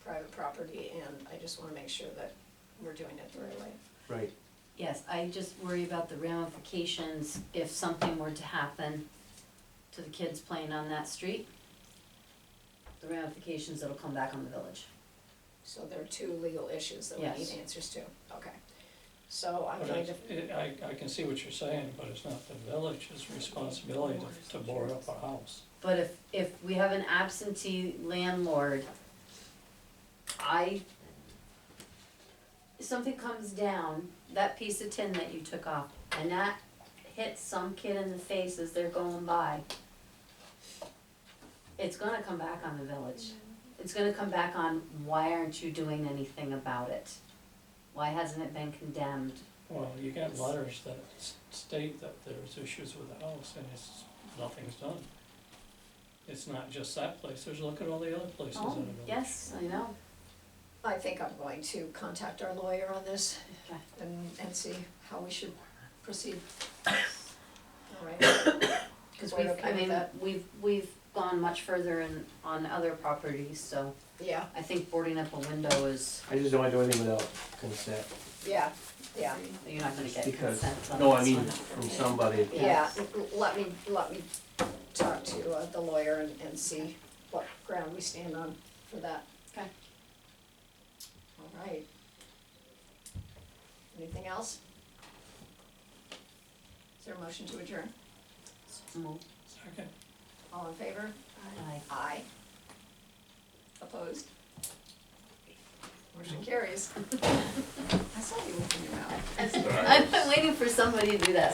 private property, and I just wanna make sure that we're doing it the right way.
Right,
yes, I just worry about the ramifications if something were to happen to the kids playing on that street. The ramifications that'll come back on the village.
So there are two legal issues that we
Yes.
need answers to, okay. So I'm
But
going to,
I can see what you're saying, but it's not the village's responsibility to board up a house.
But if we have an absentee landlord, something comes down, that piece of tin that you took off, and that hits some kid in the face as they're going by, it's gonna come back on the village. It's gonna come back on, why aren't you doing anything about it? Why hasn't it been condemned?
Well, you get letters that state that there's issues with the house and nothing's done. It's not just that place, look at all the other places in the
Oh,
village.
yes, I know.
I think I'm going to contact our lawyer on this
Okay.
and see how we should proceed. All right,
Cause
We're okay with that?
we've gone much further on other properties, so
yeah,
I think boarding up a window is,
I just don't wanna do anything without consent,
yeah, yeah.
you're not gonna get
because,
consent on
no, I
this
mean,
one.
from somebody.
Yeah, let me talk to the lawyer and see what ground we stand on for that.
Okay.
All right. Anything else? Is there a motion to adjourn?
Move.
Second.
All in favor?
Aye.
Aye. Opposed? Motion carries. I saw you open your mouth.
I've been waiting for somebody to do that.